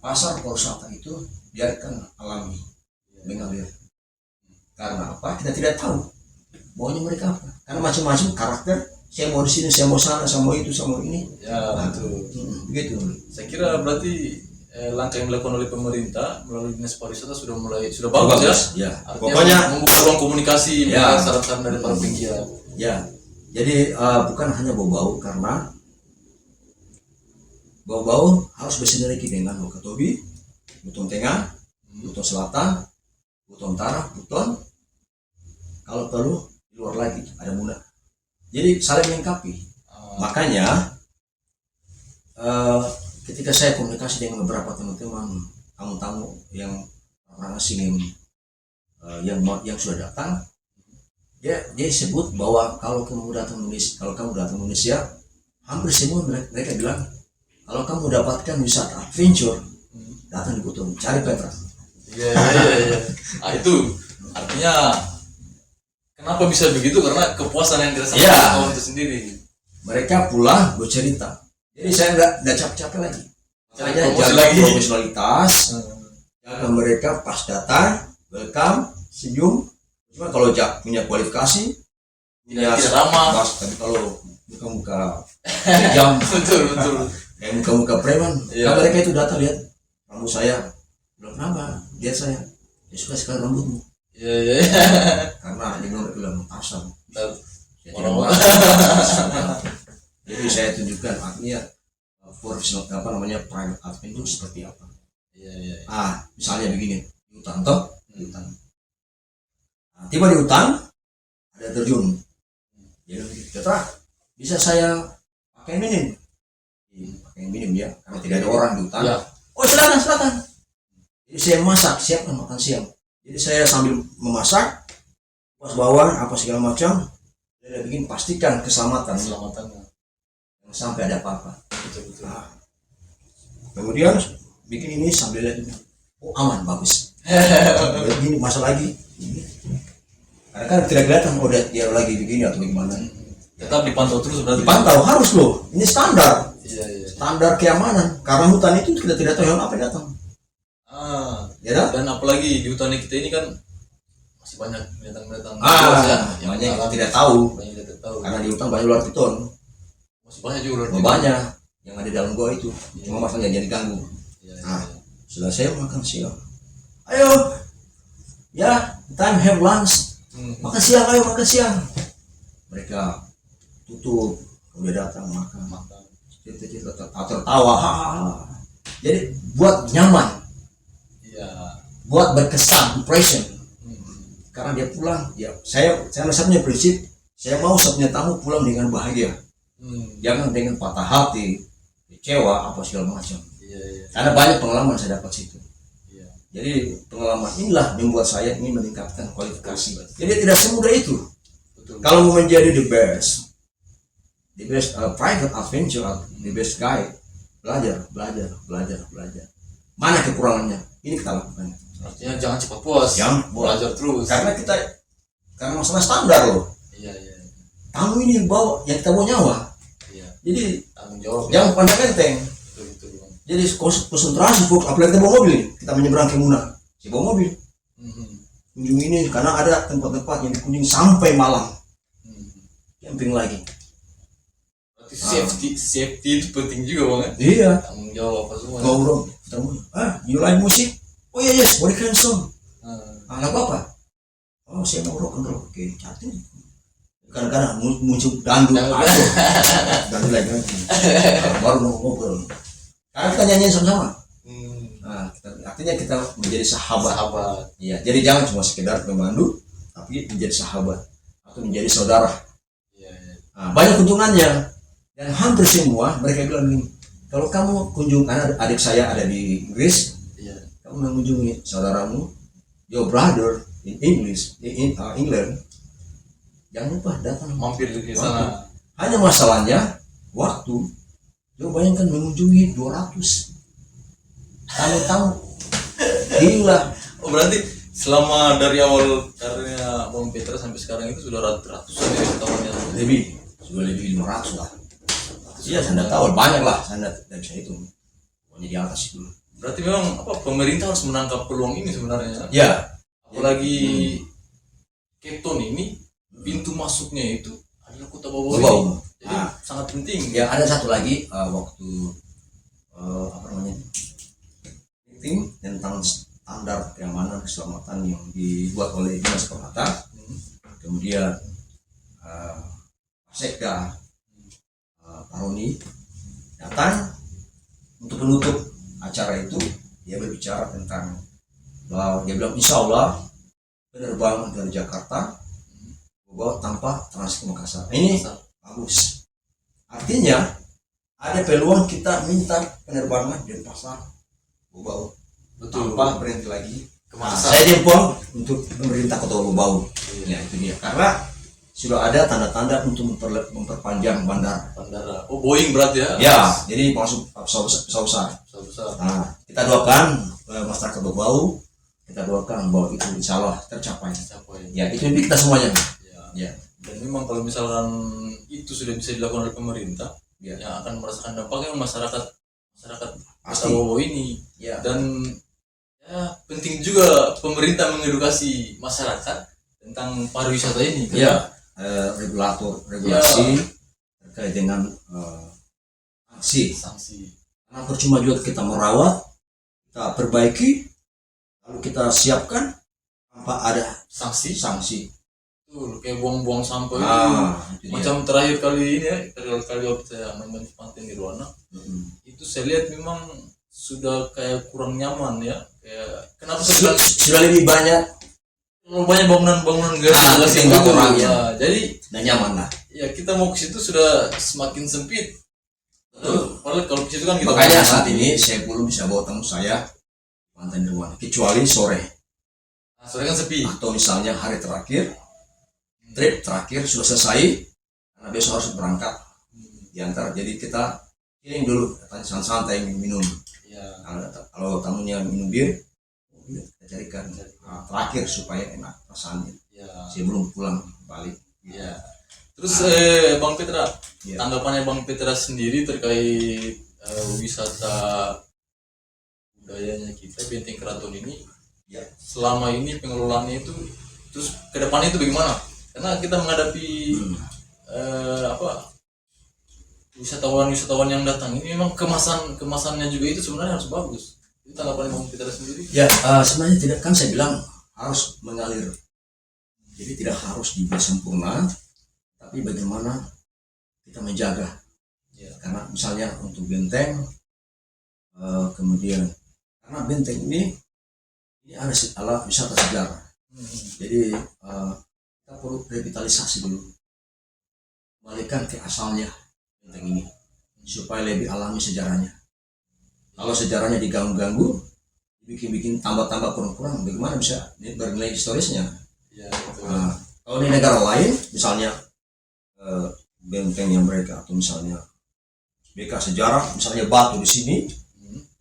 pasar pariwisata itu biarkan alami mengalir. Karena apa? Kita tidak tahu maunya mereka apa. Karena macam-macam karakter. Saya mau di sini, saya mau sana, saya mau itu, saya mau ini. Ya, betul. Begitu. Saya kira berarti langkah yang dilakukan oleh pemerintah melalui Dinas Pariwisata sudah bagus ya. Pokoknya membuka ruang komunikasi, saran-saran dari para penggiat. Ya. Jadi bukan hanya bau-bau, karena bau-bau harus bersinergi dengan Wakatobi, Buton Tengah, Buton Selatan, Buton Utara, Buton, kalau perlu di luar lagi ada Muna. Jadi saling melengkapi. Makanya ketika saya komunikasi dengan beberapa teman-teman tamu-tamu yang orang asing yang sudah datang, dia sebut bahwa kalau kamu datang Indonesia, hampir semua mereka bilang kalau kamu dapatkan wisata adventure, datang di Buton, cari Petra. Iya. Itu artinya kenapa bisa begitu, karena kepuasan yang dirasakan kawan itu sendiri. Mereka pulang bercerita. Jadi saya nggak capek-capek lagi. Saya jaga profesionalitas, jaga mereka pas datang, welcome, senyum. Cuma kalau punya kualifikasi, tidak ramah. Tapi kalau muka-muka jam, betul. Kayak muka-muka preman, mereka itu datang lihat rambut saya, bilang kenapa? Lihat saya, dia suka sekali rambutmu. Iya. Karena dia bilang asam. Jadi saya tunjukkan artinya profesional private adventure seperti apa. Iya. Misalnya begini, di hutan tiba di hutan ada terjun. Dia bilang, bisa saya pakai minum ya, karena tidak ada orang di hutan. Ya. Oh, silakan. Jadi saya siapkan makan siang. Jadi saya sambil memasak, pas bawang apa segala macam, saya bikin pastikan keselamatannya. Jangan sampai ada apa-apa. Betul. Kemudian bikin ini sambil lihat, oh aman, bagus. Begini masa lagi. Karena kan tidak kelihatan dia lagi begini atau bagaimana. Tetap dipantau terus berarti. Dipantau harus loh. Ini standar. Iya. Standar keamanan. Karena hutan itu kita tidak tahu yang apa yang datang. Dan apalagi di hutan kita ini kan masih banyak binatang-binatang yang kita tidak tahu. Karena di hutan banyak ular piton. Masih banyak juga ular piton. Banyak yang ada di dalam gua itu. Cuma masalahnya jadi ganggu. Setelah saya makan siang, ayo, time have lunch. Makan siang, ayo makan siang. Mereka tutup, udah datang makan. Cerita tertawa, hahaha. Jadi buat nyaman, buat berkesan, impression. Karena dia pulang, ya saya masih punya prinsip, saya mau setiap tamu pulang dengan bahagia, jangan dengan patah hati, kecewa apa segala macam. Karena banyak pengalaman saya dapat situ. Jadi pengalaman inilah membuat saya ingin meningkatkan kualifikasi. Jadi tidak semudah itu. Kalau mau menjadi the best private adventure, the best guide, belajar. Mana kekurangannya? Ini kita lakukan. Artinya jangan cepat puas. Belajar terus. Karena masalah standar loh. Iya. Tamu ini bawa, yang kita bawa nyawa. Iya. Jadi Tanggung jawab. jangan pandang enteng. Betul. Jadi konsentrasi, apalagi kita bawa mobil, kita menyeberang ke Muna, saya bawa mobil. Kunjung ini karena ada tempat-tempat yang dikunjungi sampai malam. Camping lagi. Safety itu penting juga bang ya. Iya. Tanggung jawab apa semua. Ngobrol, you like musik? Oh iya, yes, boleh keren song. Lagu apa? Oh, saya mau rock and roll. Oke, cantik. Kadang-kadang muncul dangdut, dangdut lagi. Baru ngobrol. Karena kita nyanyiin sama-sama. Artinya kita menjadi sahabat. Iya, jadi jangan cuma sekedar pemandu, tapi menjadi sahabat atau menjadi saudara. Banyak kunjungannya dan hampir semua mereka bilang begini, kalau kamu kunjungan, adik saya ada di Inggris, kamu mengunjungi saudaramu, your brother in England, jangan lupa datang Mampir di sana. Hanya masalahnya waktu. Coba bayangkan mengunjungi 200 tamu-tamu, gila. Oh berarti selama dari awal karirnya Bang Petra sampai sekarang itu sudah ratusan ya tahunnya? Sudah lebih 500 lah. Iya, saya tidak tahu, banyak lah, saya tidak bisa hitung. Pokoknya di atas itu. Berarti memang pemerintah harus menangkap peluang ini sebenarnya. Ya. Apalagi Cape Town ini pintu masuknya itu adalah Kota Bau Bau. ini. Jadi sangat penting. Ya, ada satu lagi waktu meeting tentang standar keamanan keselamatan yang dibuat oleh Dinas Perhubungan. Kemudian Sekda Paroni datang untuk menutup acara itu. Dia berbicara tentang bahwa dia bilang insya Allah penerbangan dari Jakarta bahwa tanpa transit ke Makassar. Ini bagus. Artinya ada peluang kita minta penerbangan dari pasar Bau tanpa berhenti lagi ke Makassar. Saya jempol untuk pemerintah Kota Bau. Ya itu dia. Karena sudah ada tanda-tanda untuk memperpanjang bandara. Oh, Boeing berarti ya? Ya, jadi masuk besar. Nah, kita doakan masyarakat Bau, kita doakan bahwa itu insya Allah tercapai. Ya, itu mimpi kita semuanya. Ya. Dan memang kalau misalkan itu sudah bisa dilakukan oleh pemerintah, yang akan merasakan dampaknya masyarakat Kota Bau ini. Dan ya penting juga pemerintah mengedukasi masyarakat tentang pariwisata ini. Iya. Regulasi terkait dengan sanksi. Karena percuma juga kita merawat, kita perbaiki, lalu kita siapkan tanpa ada sanksi. Betul, kayak buang-buang sampah itu. Macam terakhir kali ini ya, kali waktu saya main di pantai Nirwana, itu saya lihat memang sudah kayak kurang nyaman ya. Kayak kenapa sudah lebih banyak bangunan gas yang nggak orangnya. Jadi dan nyaman lah. Ya kita mau ke situ sudah semakin sempit. Padahal kalau ke situ kan kita makanya saat ini saya belum bisa bawa tamu saya pantai Nirwana kecuali sore. Sore kan sepi. Atau misalnya hari terakhir, trip terakhir sudah selesai karena besok harus berangkat diantar. Jadi kita kirim dulu santai minum. Kalau tamunya minum bir, kita carikan terakhir supaya enak rasanya sebelum pulang balik. Terus Bang Petra, tanggapannya Bang Petra sendiri terkait wisata budayanya kita Benteng Keraton ini, selama ini pengelolaannya itu, terus ke depannya itu bagaimana? Karena kita menghadapi wisatawan yang datang ini memang kemasannya juga itu sebenarnya harus bagus. Itu tanggapan Bang Petra sendiri? Sebenarnya tidak, kan saya bilang harus mengalir Jadi tidak harus dibuat sempurna, tapi bagaimana kita menjaga. Ya. Karena misalnya untuk benteng, kemudian karena benteng ini adalah wisata sejarah. Jadi kita perlu revitalisasi dulu, kembalikan ke asalnya benteng ini supaya lebih alami sejarahnya. Kalau sejarahnya diganggu-ganggu, bikin tambah-tambah kurang-kurang, bagaimana bisa bernilai historisnya? Ya, betul. Nah, kalau di negara lain, misalnya benteng yang mereka atau misalnya bekas sejarah, misalnya batu di sini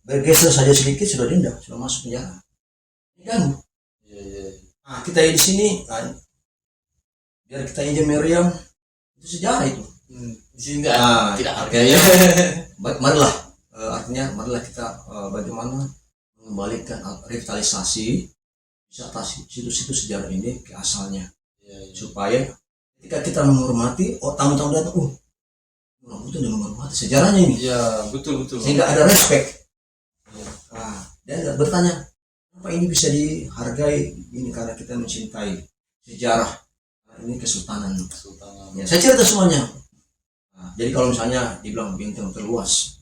bergeser saja sedikit sudah denda, sudah masuk penjara. Ini ganggu. Iya, iya. Nah, kita di sini, biar kita injak meriam, itu sejarah itu. Di sini tidak Nah, tidak harganya. Marilah, artinya marilah kita bagaimana mengembalikan revitalisasi wisata situs-situs sejarah ini ke asalnya, Iya, iya. supaya ketika kita menghormati, tamu-tamu datang, orang itu udah menghormati sejarahnya ini, Iya, betul betul. sehingga ada respect. Iya. Nah, dan bertanya, apa ini bisa dihargai? Ini karena kita mencintai sejarah. Nah, ini kesultanan. Kesultanan. Ya, saya cerita semuanya. Nah, jadi kalau misalnya dibilang benteng terluas,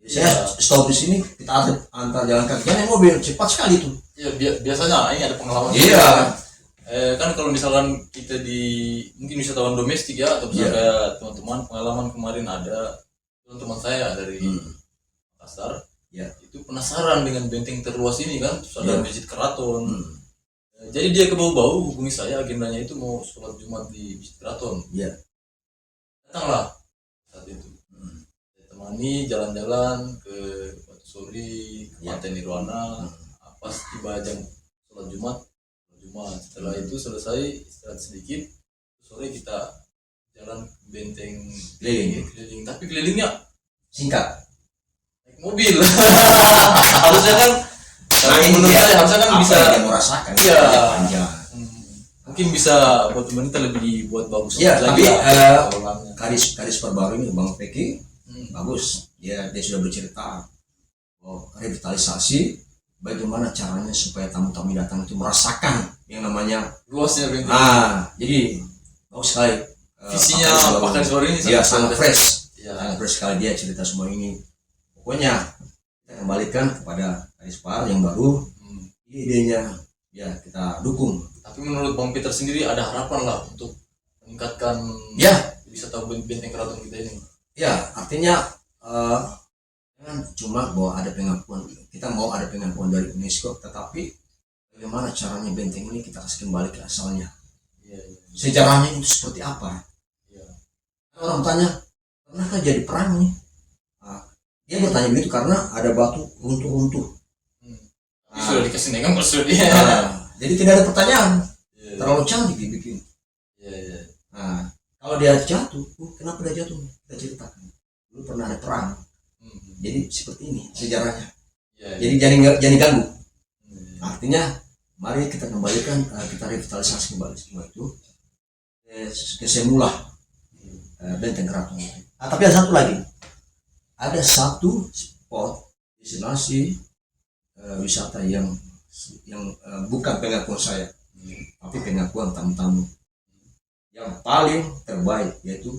saya stop di sini, kita antar jalan kaki, naik mobil cepat sekali tuh. Iya, biasanya ini ada pengalaman. Iya. Kan kalau misalkan kita mungkin wisatawan domestik ya, atau misalnya kayak teman-teman, pengalaman kemarin ada teman saya dari Makassar, itu penasaran dengan benteng terluas ini kan, terus ada masjid keraton. Jadi dia ke bau-bau hubungi saya, agendanya itu mau sholat Jumat di masjid keraton. Datanglah saat itu. Saya temani jalan-jalan ke Batu Sori, ke Pantai Nirwana. Pas tiba jam sholat Jumat. Setelah itu selesai istirahat sedikit, sore kita jalan ke benteng keliling. Tapi kelilingnya Singkat. naik mobil. Harusnya kan, kalau menurut saya harusnya kan bisa yang merasakan. Iya. Panjang. Mungkin bisa buat pemerintah lebih buat bagus Iya, lagi tapi lah pengelolaannya. Kadis perbaru ini Bang Peki bagus. Dia sudah bercerita revitalisasi, bagaimana caranya supaya tamu-tamu datang itu merasakan yang namanya Luasnya benteng. jadi bagus sekali. Visinya Pak Kadiswar ini sangat fresh. Iya. Sangat fresh sekali dia cerita semua ini. Pokoknya kita kembalikan kepada Kadiswar yang baru. Idenya ya kita dukung. Tapi menurut Bang Peter sendiri ada harapan lah untuk meningkatkan wisata benteng keraton kita ini. Ya, artinya kan cuma bahwa ada pengakuan, kita mau ada pengakuan dari UNESCO, tetapi bagaimana caranya benteng ini kita kasih kembali ke asalnya. Sejarahnya itu seperti apa? Orang tanya, pernahkah jadi perang nih? Dia bertanya begitu karena ada batu runtuh-runtuh. Sudah dikasih negang maksud dia. Jadi tidak ada pertanyaan. Terlalu cantik dibikin. Kalau dia jatuh, kenapa dia jatuh? Kita ceritakan. Dulu pernah ada perang. Jadi seperti ini sejarahnya. Jadi jangan ganggu. Artinya mari kita kembalikan, kita revitalisasi kembali semua itu ke semula benteng keraton. Tapi ada satu lagi, ada satu spot destinasi wisata yang bukan pengakuan saya, tapi pengakuan tamu-tamu yang paling terbaik, yaitu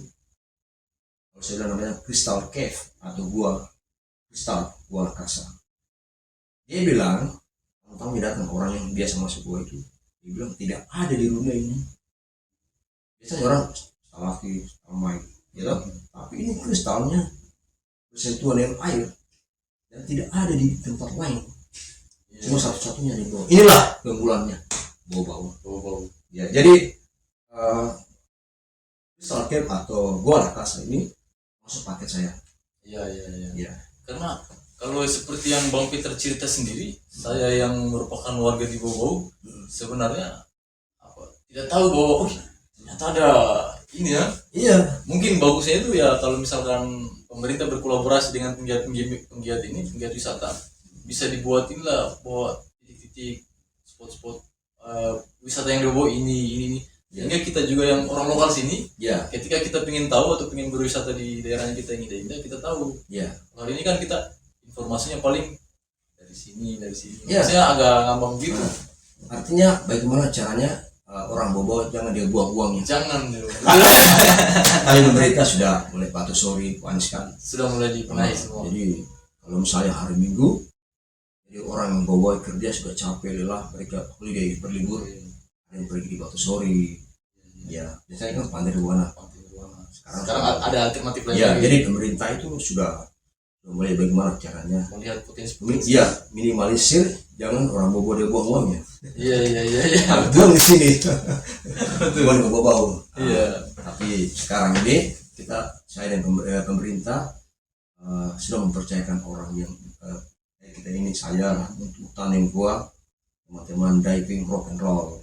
kalau saya bilang namanya Crystal Cave atau gua kristal, gua raksasa. Dia bilang, tamu datang orang yang biasa masuk gua itu, dia bilang tidak ada di dunia ini. Biasanya orang stalaktit, stalagmit, gitu. Tapi ini kristalnya bersentuhan dengan air dan tidak ada di tempat lain. Cuma satu-satunya di bawah. Inilah keunggulannya, bau-bau. Ya, jadi Crystal Cave atau gua raksasa ini masuk paket saya. Iya. Karena kalau seperti yang Bang Peter cerita sendiri, saya yang merupakan warga di Bau-Bau sebenarnya tidak tahu bahwa ternyata ada ini ya. Iya. Mungkin bagusnya itu ya kalau misalkan pemerintah berkolaborasi dengan penggiat wisata, bisa dibuatin lah buat titik-titik spot-spot wisata yang di Bau ini. Sehingga kita juga yang orang lokal sini, ketika kita ingin tahu atau ingin berwisata di daerahnya kita yang indah-indah, kita tahu. Kali ini kan kita informasinya paling dari sini. Maksudnya agak ngambang gitu. Artinya bagaimana caranya orang bobo jangan dia buang uangnya. Jangan dulu. Tapi pemerintah sudah mulai patuh sorry kan. Sudah mulai dibenahi semua. Jadi kalau misalnya hari Minggu, jadi orang yang bawa kerja sudah capek lelah, mereka holiday berlibur, ada yang pergi di Batu Sori, ya biasanya kan Pantai Ruana. Sekarang ada alternatif lain. Ya, jadi pemerintah itu sudah mulai bagaimana caranya melihat potensi. Ya, minimalisir, jangan orang bobo dia buang uangnya. Iya. Buang di sini, buang ke bau. Iya. Tapi sekarang ini saya dan pemerintah sudah mempercayakan orang yang kita ini, saya untuk tanding gua, teman-teman diving rock and roll,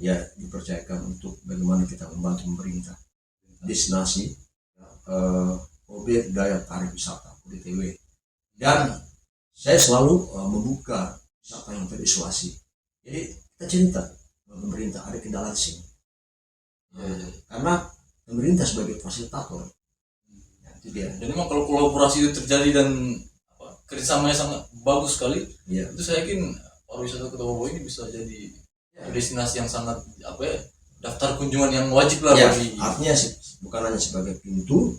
ya dipercayakan untuk bagaimana kita membantu pemerintah destinasi objek daya tarik wisata ODTW, dan saya selalu membuka wisata yang terisolasi. Jadi kita cerita pemerintah ada kendala di sini, karena pemerintah sebagai fasilitator, itu dia. Dan memang kalau kolaborasi itu terjadi dan kerjasamanya sangat bagus sekali, itu saya yakin pariwisata Kota Bobo ini bisa jadi destinasi yang sangat daftar kunjungan yang wajib lah bagi. Artinya bukan hanya sebagai pintu,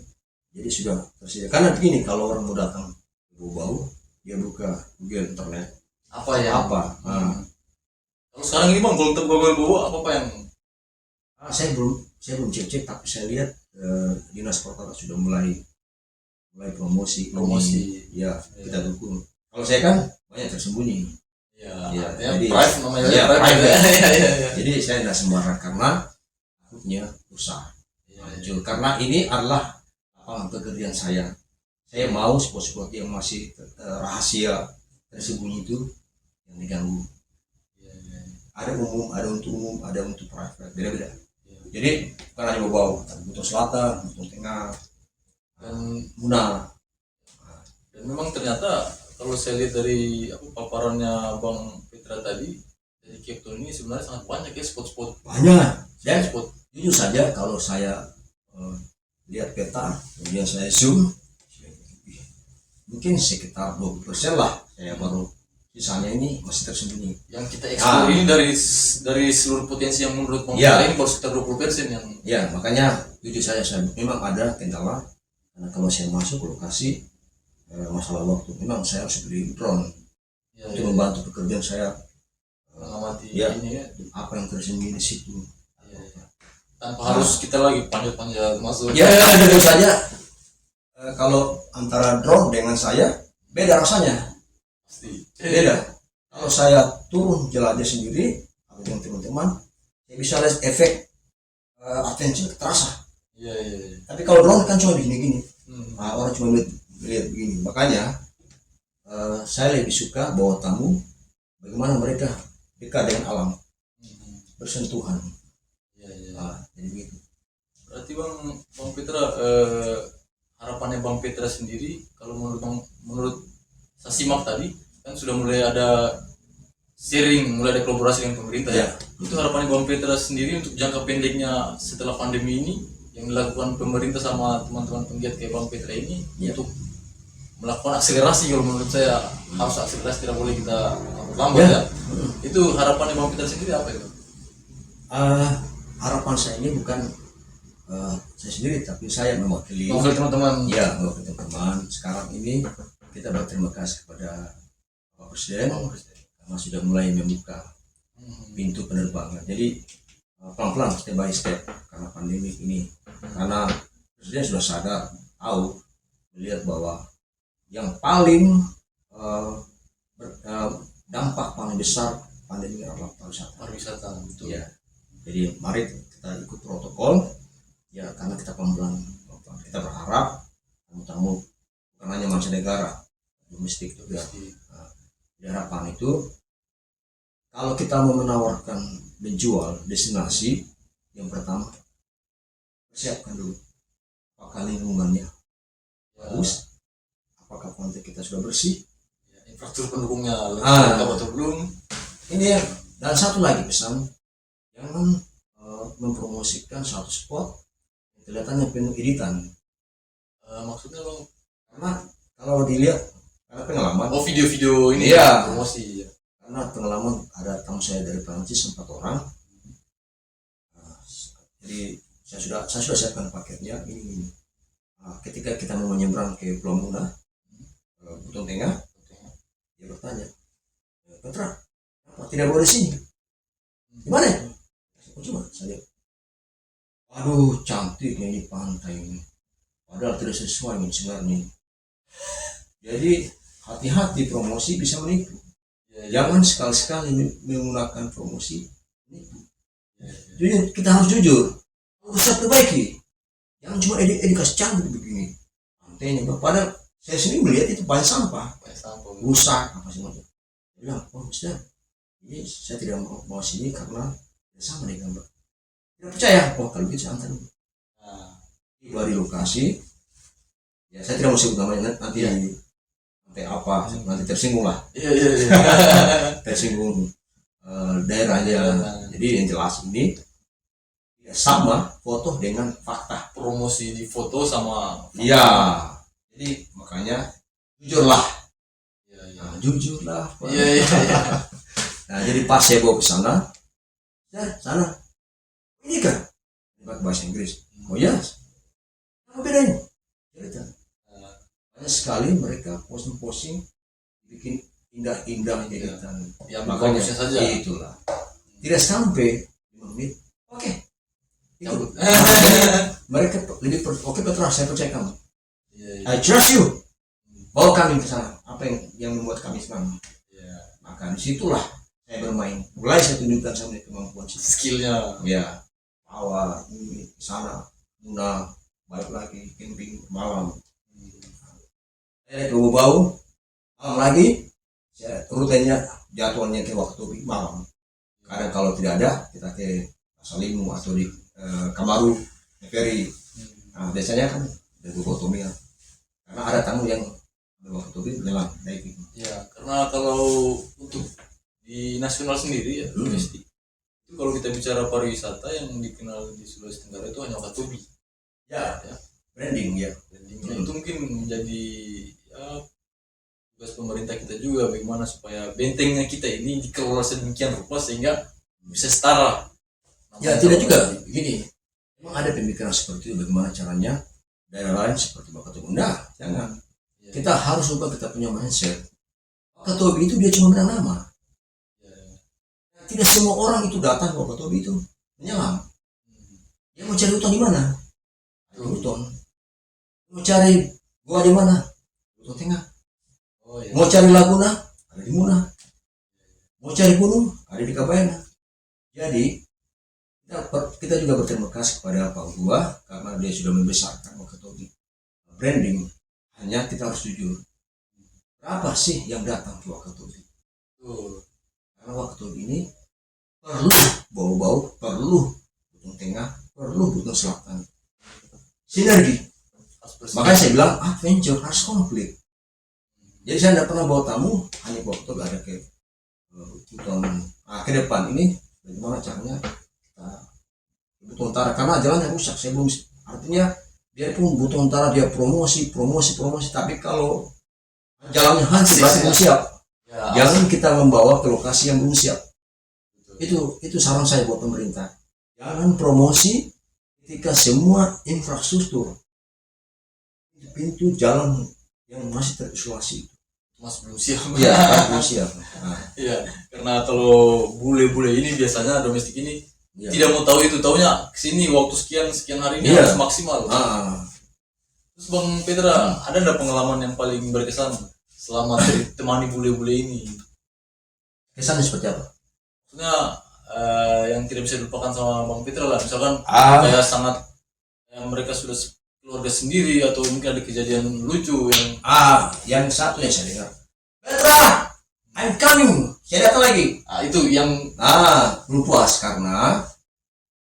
jadi sudah tersedia. Karena begini, kalau orang mau datang ke Bobo, dia buka Google internet. Apa? Kalau sekarang ini bang, kalau untuk Bobo apa yang? Saya belum cek, tapi saya lihat dinas kota sudah mulai promosi. Ya, kita dukung. Kalau saya kan banyak tersembunyi. Jadi private namanya. Jadi saya tidak sembarang karena aku punya usaha. Karena ini adalah pekerjaan saya. Saya mau spot-spot yang masih rahasia tersembunyi itu yang diganggu. Ada umum, ada untuk umum, ada untuk private, beda-beda. Jadi bukan hanya bau, butuh selatan, butuh tengah, dan Muna. Dan memang ternyata kalau saya lihat dari paparannya Bang Petra tadi, dari Cape Town ini sebenarnya sangat banyak ya spot-spot. Banyak. Dan spot. Jujur saja kalau saya lihat peta, kemudian saya zoom, mungkin sekitar 20% lah saya baru, sisanya ini masih tersembunyi. Yang kita eksplor ini dari seluruh potensi yang menurut Bang Petra ini baru sekitar 20% yang. Ya, makanya jujur saya memang ada kendala, karena kalau saya masuk ke lokasi masalah waktu, memang saya harus beli drone untuk membantu pekerjaan saya mengamati ini apa yang tersembunyi di situ. Tanpa harus kita lagi panjat-panjat masuk. Ya, tentu saja kalau antara drone dengan saya beda rasanya. Pasti. Beda. Kalau saya turun jelajah sendiri dengan teman-teman, saya bisa lihat efek atensi terasa. Tapi kalau drone kan cuma begini-gini. Orang cuma lihat begini. Makanya saya lebih suka bawa tamu, bagaimana mereka dekat dengan alam, bersentuhan. Jadi begitu. Berarti Bang Petra, harapannya Bang Petra sendiri, kalau menurut saya simak tadi kan sudah mulai ada sharing, mulai ada kolaborasi dengan pemerintah ya. Itu harapannya Bang Petra sendiri untuk jangka pendeknya setelah pandemi ini yang dilakukan pemerintah sama teman-teman penggiat kayak Bang Petra ini untuk melakukan akselerasi. Kalau menurut saya harus akselerasi, tidak boleh kita lambat ya. Itu harapannya Bang Petra sendiri apa itu? Harapan saya ini bukan saya sendiri, tapi saya mewakili teman-teman. Ya, mewakili teman-teman. Sekarang ini kita berterima kasih kepada Bapak Presiden karena sudah mulai membuka pintu penerbangan. Jadi pelan-pelan, step by step, karena pandemi ini. Karena Presiden sudah sadar, tahu, melihat bahwa yang paling dampak paling besar pandemi adalah pariwisata. Betul. Ya. Jadi mari kita ikut protokol, ya, karena kita pelan-pelan. Kita berharap tamu-tamu bukan hanya mancanegara, domestik juga. Harapan itu kalau kita mau menawarkan menjual destinasi, yang pertama persiapkan dulu apakah lingkungannya bagus, apakah pantai kita sudah bersih, infrastruktur pendukungnya lengkap atau belum. Ini dan satu lagi pesan, jangan mempromosikan satu spot yang kelihatannya penuh editan. Maksudnya Bang? Karena kalau dilihat, karena pengalaman. Video-video ini promosi. Ya. Karena pengalaman ada tamu saya dari Prancis 4 orang, saya sudah siapkan paketnya ini. Nah, ketika kita mau menyeberang ke Pulau Muna, Buton Tengah, dia bertanya, Petra, apa tidak boleh di sini? Gimana? Coba saya lihat. Aduh, cantiknya ini pantai ini. Padahal tidak sesuai ini sebenarnya. Jadi hati-hati, promosi bisa menipu. Jangan sekali-sekali menggunakan promosi menipu. Jujur, kita harus jujur. Harus perbaiki. Jangan cuma edukasi cantik begini. Pantainya, padahal saya sendiri melihat itu banyak sampah, rusak apa semua. Dia bilang, oh Ustaz, ini saya tidak mau sini karena sama dengan Mbak. Tidak percaya, oh kalau gitu saya antar. Dari lokasi, ya saya tidak mau sebut namanya, nanti apa, nanti tersinggung lah. Tersinggung daerahnya. Jadi yang jelas ini ya sama foto dengan fakta. Promosi di foto sama fakta. Iya. Jadi makanya jujurlah. Nah, jujurlah. Iya. Nah, jadi pas saya bawa ke sana, sana ini kan bahasa Inggris. Oh ya, apa bedanya? Cerita. Banyak sekali mereka posting bikin indah-indah jadikan. Ya, makanya saja. Itulah. Tidak sampai 5 menit. Oke. Itu. Mereka lebih oke Petra, saya percaya kamu. I trust you. Bawa kami ke sana. Apa yang membuat kami senang? Maka disitulah saya bermain. Mulai saya tunjukkan sama kemampuan skillnya. Ya, awal ini sana, Muna, balik lagi camping malam. Saya ke Bau, malam lagi. Saya rutenya jadwalnya ke waktu malam. Kadang kalau tidak ada kita ke Salimu atau di Kamaru, Ferry. Nah, biasanya kan dari Botomia. Karena ada tamu yang waktu itu memang baik. Ya, karena kalau untuk di nasional sendiri ya domestik itu kalau kita bicara pariwisata yang dikenal di Sulawesi Tenggara itu hanya Wakatobi. Ya. Branding ya. Itu mungkin menjadi tugas pemerintah kita juga bagaimana supaya bentengnya kita ini dikelola sedemikian rupa sehingga bisa setara. Ya tidak juga gini. Memang ada pemikiran seperti itu, bagaimana caranya daerah lain seperti Wakatobi. Nah, jangan. Kita harus ubah kita punya mindset. Wakatobi itu dia cuma bilang nama. Tidak semua orang itu datang ke Wakatobi itu menyelam. Dia mau cari hutan di mana? Ada hutan. Mau cari gua di mana? Hutan Tengah. Mau cari laguna? Ada di Muna. Mau cari gunung? Ada di Kabayana. Jadi kita juga berterima kasih kepada Pak Gua karena dia sudah membesarkan Wakatobi. Branding, hanya kita harus jujur. Berapa sih yang datang ke Wakatobi? Karena Wakatobi ini perlu bau-bau, perlu Buton Tengah, perlu Buton Selatan. Sinergi. Makanya saya bilang adventure harus komplit. Jadi saya tidak pernah bawa tamu, hanya waktu ada ke Buton. Ke depan ini bagaimana caranya Buton Utara karena jalannya rusak. Saya belum, artinya biarpun Buton Utara dia promosi, tapi kalau jalannya hancur berarti belum siap. Jangan kita membawa ke lokasi yang belum siap. Itu saran saya buat pemerintah. Jangan promosi ketika semua infrastruktur pintu jalan yang masih terisolasi masih belum siap. Iya, belum siap. Iya, karena kalau bule-bule ini biasanya domestik ini tidak mau tahu itu, taunya kesini waktu sekian hari ini harus maksimal. Terus Bang Petra, ada nggak pengalaman yang paling berkesan selama temani bule-bule ini? Kesannya seperti apa? Maksudnya yang tidak bisa dilupakan sama Bang Petra lah, misalkan kayak sangat mereka sudah keluarga sendiri atau mungkin ada kejadian lucu yang satu yang saya dengar, Petra, I'm coming, saya datang lagi. Itu yang belum puas karena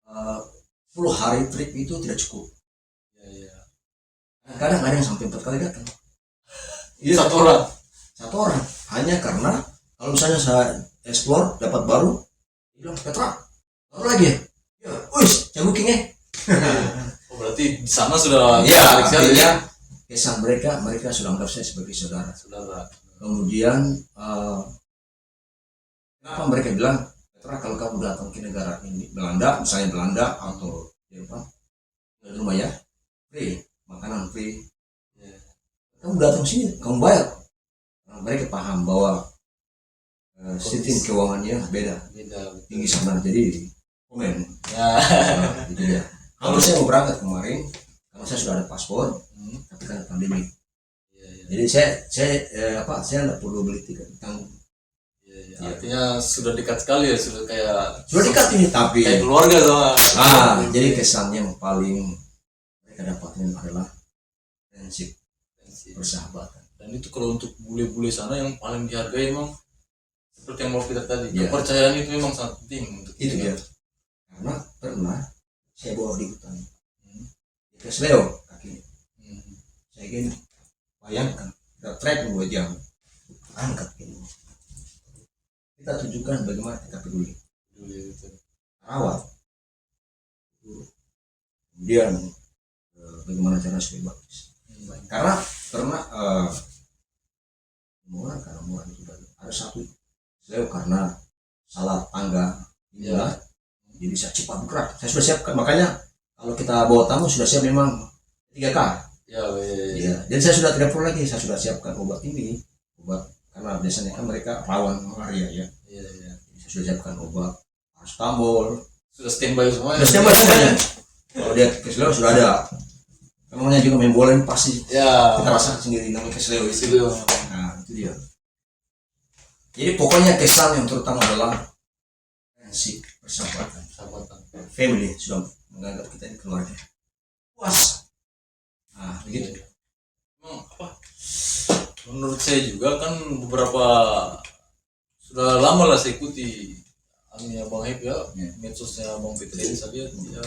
10 hari trip itu tidak cukup. Kadang ada yang sampai 4 kali datang. Satu orang hanya karena kalau misalnya saya explore dapat baru, dia bilang Petra baru lagi ya, wis saya bookingnya. Berarti di sana sudah artinya kesan mereka sudah anggap saya sebagai saudara. Kemudian kenapa mereka bilang Petra kalau kamu datang ke negara ini Belanda, misalnya Belanda atau Jerman, dari rumah ya, free, makanan free. Ya. Kamu datang sini, kamu bayar. Nah, mereka paham bahwa sistem keuangannya beda, tinggi sana, jadi komen. Ya. Nah, itu dia. Kalau saya mau berangkat kemarin, karena saya sudah ada paspor, tapi kan pandemi. Jadi saya nggak perlu beli tiket tanggung. Ya, artinya sudah dekat sekali ya, sudah dekat ini, tapi kayak keluarga sama. jadi kesannya yang paling mereka dapatkan adalah prinsip persahabatan. Dan itu kalau untuk bule-bule sana yang paling dihargai emang seperti yang mau kita tadi, Ya. kepercayaan itu memang sangat penting untuk Itu kita. dia. Karena pernah saya bawa di hutan, di kesleo kakinya. Saya ingin bayangkan kita trek 2 jam, angkat ini. Kita tunjukkan bagaimana kita peduli, rawat, kemudian bagaimana cara supaya bagus. Karena pernah karena murah itu ada satu saya karena salah tangga jadi saya cepat bergerak. Saya sudah siapkan, makanya kalau kita bawa tamu sudah siap memang 3K. Ya. Dan saya sudah tidak perlu lagi, saya sudah siapkan obat karena biasanya kan mereka rawan malaria ya. Saya sudah siapkan obat paracetamol, sudah standby semuanya. Kalau dia kesleo sudah ada. Namanya juga main bola ini pasti Ya. kita rasakan sendiri namanya kesleo itu. Itu. Nah itu dia. Jadi pokoknya kesan yang terutama adalah prinsip persahabatan. Family sudah menganggap kita ini keluarga. Puas. Nah begitu. Menurut saya juga kan beberapa sudah lama lah saya ikuti anunya Bang Hep ya, medsosnya Bang Fitri. Saya lihat ya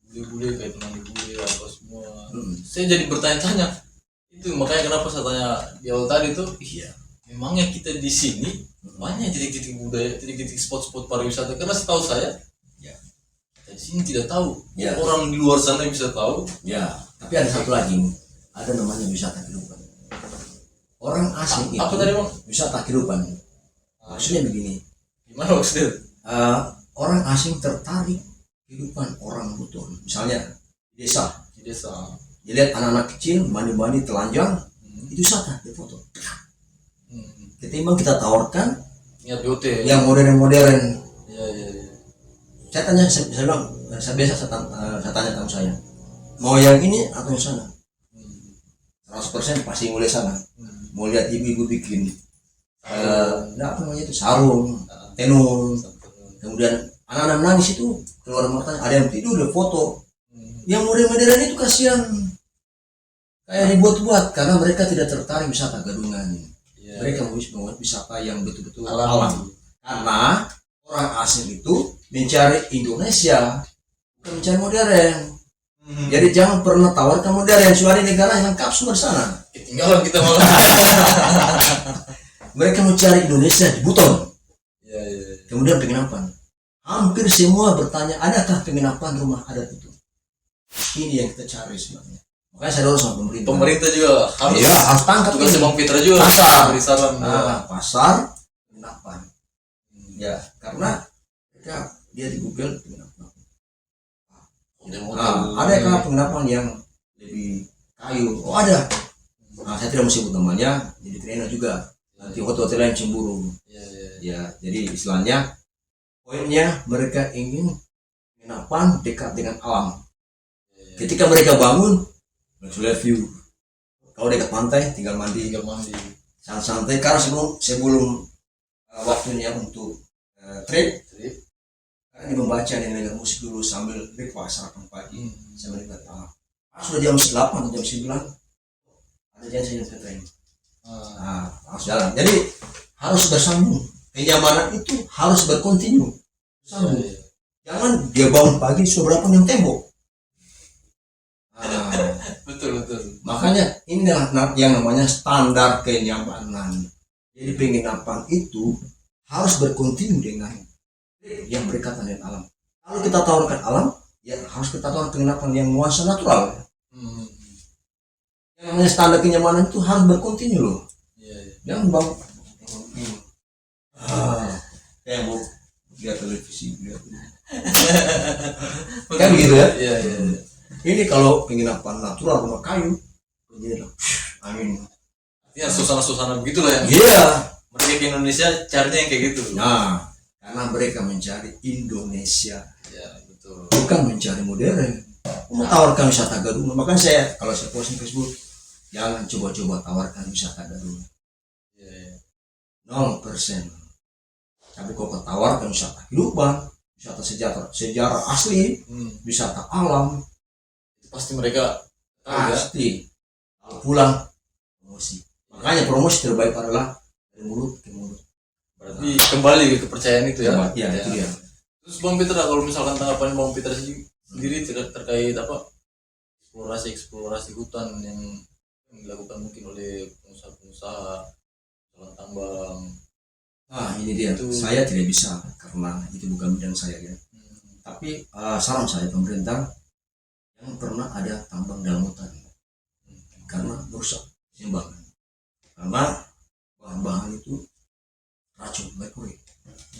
bule-bule kayak teman bule apa semua. Saya jadi bertanya-tanya itu, makanya kenapa saya tanya di awal tadi tuh, memangnya kita di sini banyak titik-titik budaya, titik-titik spot-spot pariwisata, karena setahu saya kita di sini tidak tahu. Orang di luar sana bisa tahu. Tapi ada satu lagi, ada namanya wisata kehidupan. Orang asing itu apa tadi Bang? wisata kehidupan. Maksudnya begini, Gimana maksudnya? orang asing tertarik kehidupan orang Buton. Misalnya di desa, dilihat anak-anak kecil mandi-mandi telanjang, itu wisata, dia foto. Ketimbang kita tawarkan yang modern-modern. Saya tanya, saya bilang, saya tanya tamu saya, mau yang ini atau yang sana? 100% pasti mulai sana. Mau lihat ibu-ibu bikin apa namanya itu, sarung, tenun, kemudian anak-anak nangis itu keluar matanya, ada yang tidur, dia foto. Yang modern-modern itu kasihan, kayak dibuat-buat karena mereka tidak tertarik wisata gadungan. Mereka mau wisata yang betul-betul alam. Karena orang asing itu mencari Indonesia, bukan mencari modern. Jadi jangan pernah tawarkan modern, suara negara yang lengkap semua di sana. Ketinggalan kita malah. Mereka mencari Indonesia di Buton. Kemudian penginapan. Hampir semua bertanya, adakah penginapan rumah adat itu? Ini yang kita cari sebenarnya. Makanya saya dorong sama pemerintah. Pemerintah juga harus tangkap tugas Bang Fitra juga. Beri saran. Pasar penginapan. Karena mereka dia di Google penginapan. Ada kan penginapan yang lebih kayu. Oh ada. Saya tidak mau sebut namanya, jadi trainer juga. Nanti hotel-hotel yang cemburu. Jadi istilahnya poinnya mereka ingin penginapan dekat dengan alam. Ketika mereka bangun, mereka lihat view. Kalau dekat pantai, tinggal mandi. Santai. Karena sebelum waktunya untuk trip. Ini membaca dan dengar musik dulu sambil breakfast sarapan pagi sambil lihat sudah jam 8 atau jam 9 ada janji yang ketemu harus jalan. Jadi harus bersambung, kenyamanan itu harus berkontinu sambung. Jangan dia bangun pagi sudah berapa yang tembok. Betul. Makanya inilah yang namanya standar kenyamanan. Jadi penginapan itu harus berkontinu dengan yang berkaitan dengan alam. Kalau kita tawarkan alam, harus kita tawarkan penginapan yang nuansa natural. Yang namanya standar kenyamanan itu harus berkontinu loh. Jangan bang. Kayak mau lihat televisi, kan begitu ya. Ini kalau penginapan natural rumah kayu, jadi amin. Artinya suasana-suasana begitulah yang Iya. mereka ke Indonesia carinya yang kayak gitu. Nah, karena mereka mencari Indonesia, Ya betul. bukan mencari modern. Tawarkan wisata Garuda. Makanya saya kalau saya posting Facebook, jangan coba-coba tawarkan wisata Garuda. Ya, ya. 0%. Tapi kalau kau tawarkan wisata kehidupan, wisata sejarah asli, wisata alam, Pasti mereka tahu ya. pasti kalau pulang promosi. Makanya promosi terbaik adalah dari mulut ke mulut. Berarti kembali ke kepercayaan itu ya. Ya, itu dia. Terus Bang Petra, kalau misalkan tanggapan Bang Petra sendiri terkait apa eksplorasi hutan yang dilakukan mungkin oleh pengusaha-pengusaha jalan tambang. Nah, ini dia. Saya tidak bisa karena itu bukan bidang saya ya. Tapi saran saya pemerintah yang pernah ada tambang dalam hutan karena merusak keseimbangan. Karena bahan-bahan itu racun merkuri.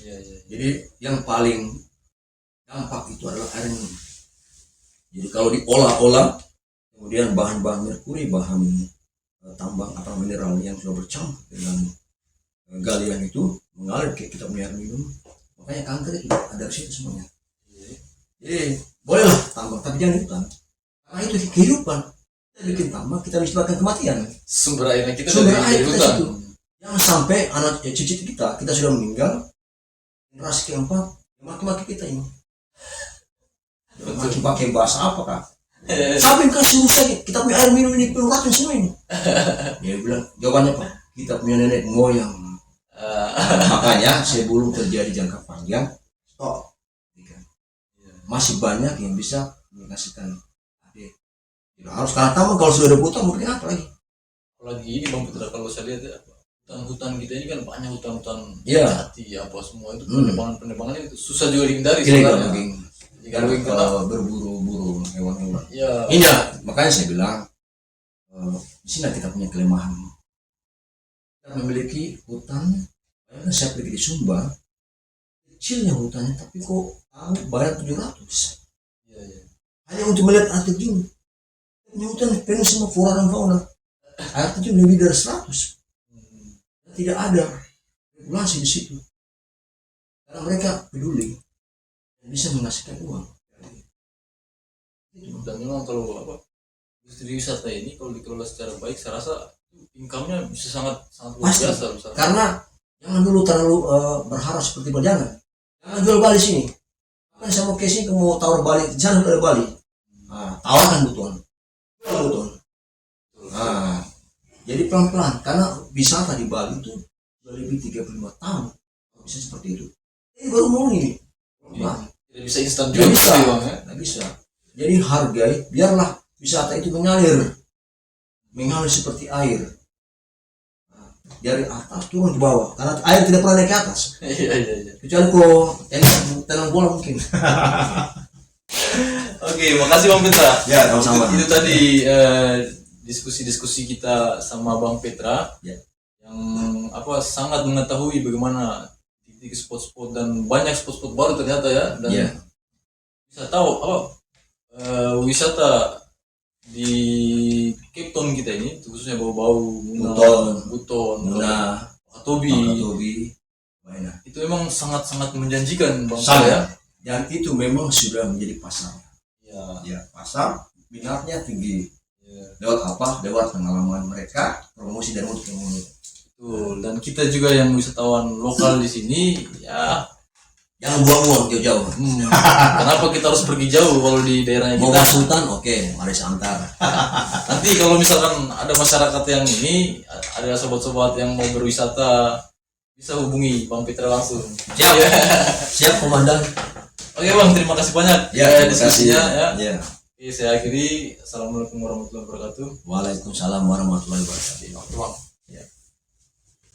Iya, iya. Jadi yang paling dampak itu adalah air minum. Jadi kalau diolah-olah, kemudian bahan-bahan merkuri, bahan tambang atau mineral yang sudah bercampur dengan galian itu mengalir ke kita punya air minum, makanya kanker itu ada di situ semuanya. Jadi bolehlah tambang, tapi jangan di hutan, karena itu kehidupan. Kita bikin tambang, kita menyebabkan kematian. Sumber airnya kita Sumber dari air kita hutan. situ. Jangan sampai anak cucu kita sudah meninggal, generasi keempat maki-maki kita ini. Maki pakai bahasa apa kak? Sampai kasih rusak, kita punya air minum ini penuh racun semua ini. Dia bilang jawabannya apa? Kita punya nenek moyang. Makanya sebelum terjadi jangka panjang, stop. Masih banyak yang bisa menghasilkan adik. Tidak harus karena tambang, kalau sudah ada hutan mungkin apa lagi? Apalagi ini Bang Petra, kalau saya lihat ya, hutan-hutan kita ini kan banyak hutan-hutan Iya. jati apa semua itu penebangan itu susah juga dihindari Ilegal sebenarnya. mungkin. Kalau Kalau berburu-buru hewan-hewan. ya Ini ya, makanya saya bilang di sini kita punya kelemahan. Kita memiliki hutan, saya pergi di Sumba, kecilnya hutannya, tapi kok tahu bayar 700. ya, ya. Hanya untuk melihat air terjun. Punya hutan penuh sama flora dan fauna. Air terjun lebih dari 100. Tidak ada regulasi di situ. Karena mereka peduli dan bisa menghasilkan uang. Dan memang kalau apa industri wisata ini kalau dikelola secara baik, saya rasa income-nya bisa sangat luar Pasti. biasa. Misalnya. Karena jangan dulu terlalu berharap seperti berjangan. Jangan jual Bali sini. Kan saya mau ke sini, mau tawar Bali, jangan dari Bali. Nah, tawarkan butuhan. Nah, jadi pelan-pelan. Karena wisata di Bali itu sudah lebih 35 tahun. Bisa seperti itu. Ini baru mau ini. Pelan. Tidak bisa instan Tidak juga bisa. pasti, Bang, ya. Tidak bisa. Jadi hargai, biarlah wisata itu mengalir seperti air. Nah, dari atas turun ke bawah, karena air tidak pernah naik ke atas. Iya, iya, iya. Kecuali kalau tenang bola mungkin. Oke, makasih Bang Petra. Ya, sama-sama. Itu tadi diskusi-diskusi kita sama Bang Petra, Ya. yang apa sangat mengetahui bagaimana titik spot-spot dan banyak spot-spot baru ternyata ya, dan Ya. bisa tahu apa wisata di Cape Town kita ini, khususnya bau-bau Buton, Muna, Wakatobi, banyak. itu memang sangat-sangat menjanjikan Bang Sangat. Petra ya. Dan itu memang sudah menjadi pasar. Ya, Ya, pasar minatnya tinggi. ya. Lewat apa? Lewat pengalaman mereka, promosi dan mulut ke mulut. Betul. Dan kita juga yang wisatawan lokal di sini, ya Jangan buang-buang jauh-jauh. kenapa kita harus pergi jauh kalau di daerahnya Mau kita? ke Sultan, oke, mari saya antar. Nanti kalau misalkan ada masyarakat yang ini, ada sobat-sobat yang mau berwisata, bisa hubungi Bang Petra langsung. Siap. Ya. Siap, komandan. Oke Bang, terima kasih banyak Ya, terima diskusinya kasih. ya. Ya. Oke, saya akhiri. Assalamualaikum warahmatullahi wabarakatuh. Waalaikumsalam warahmatullahi wabarakatuh. Oke, Bang.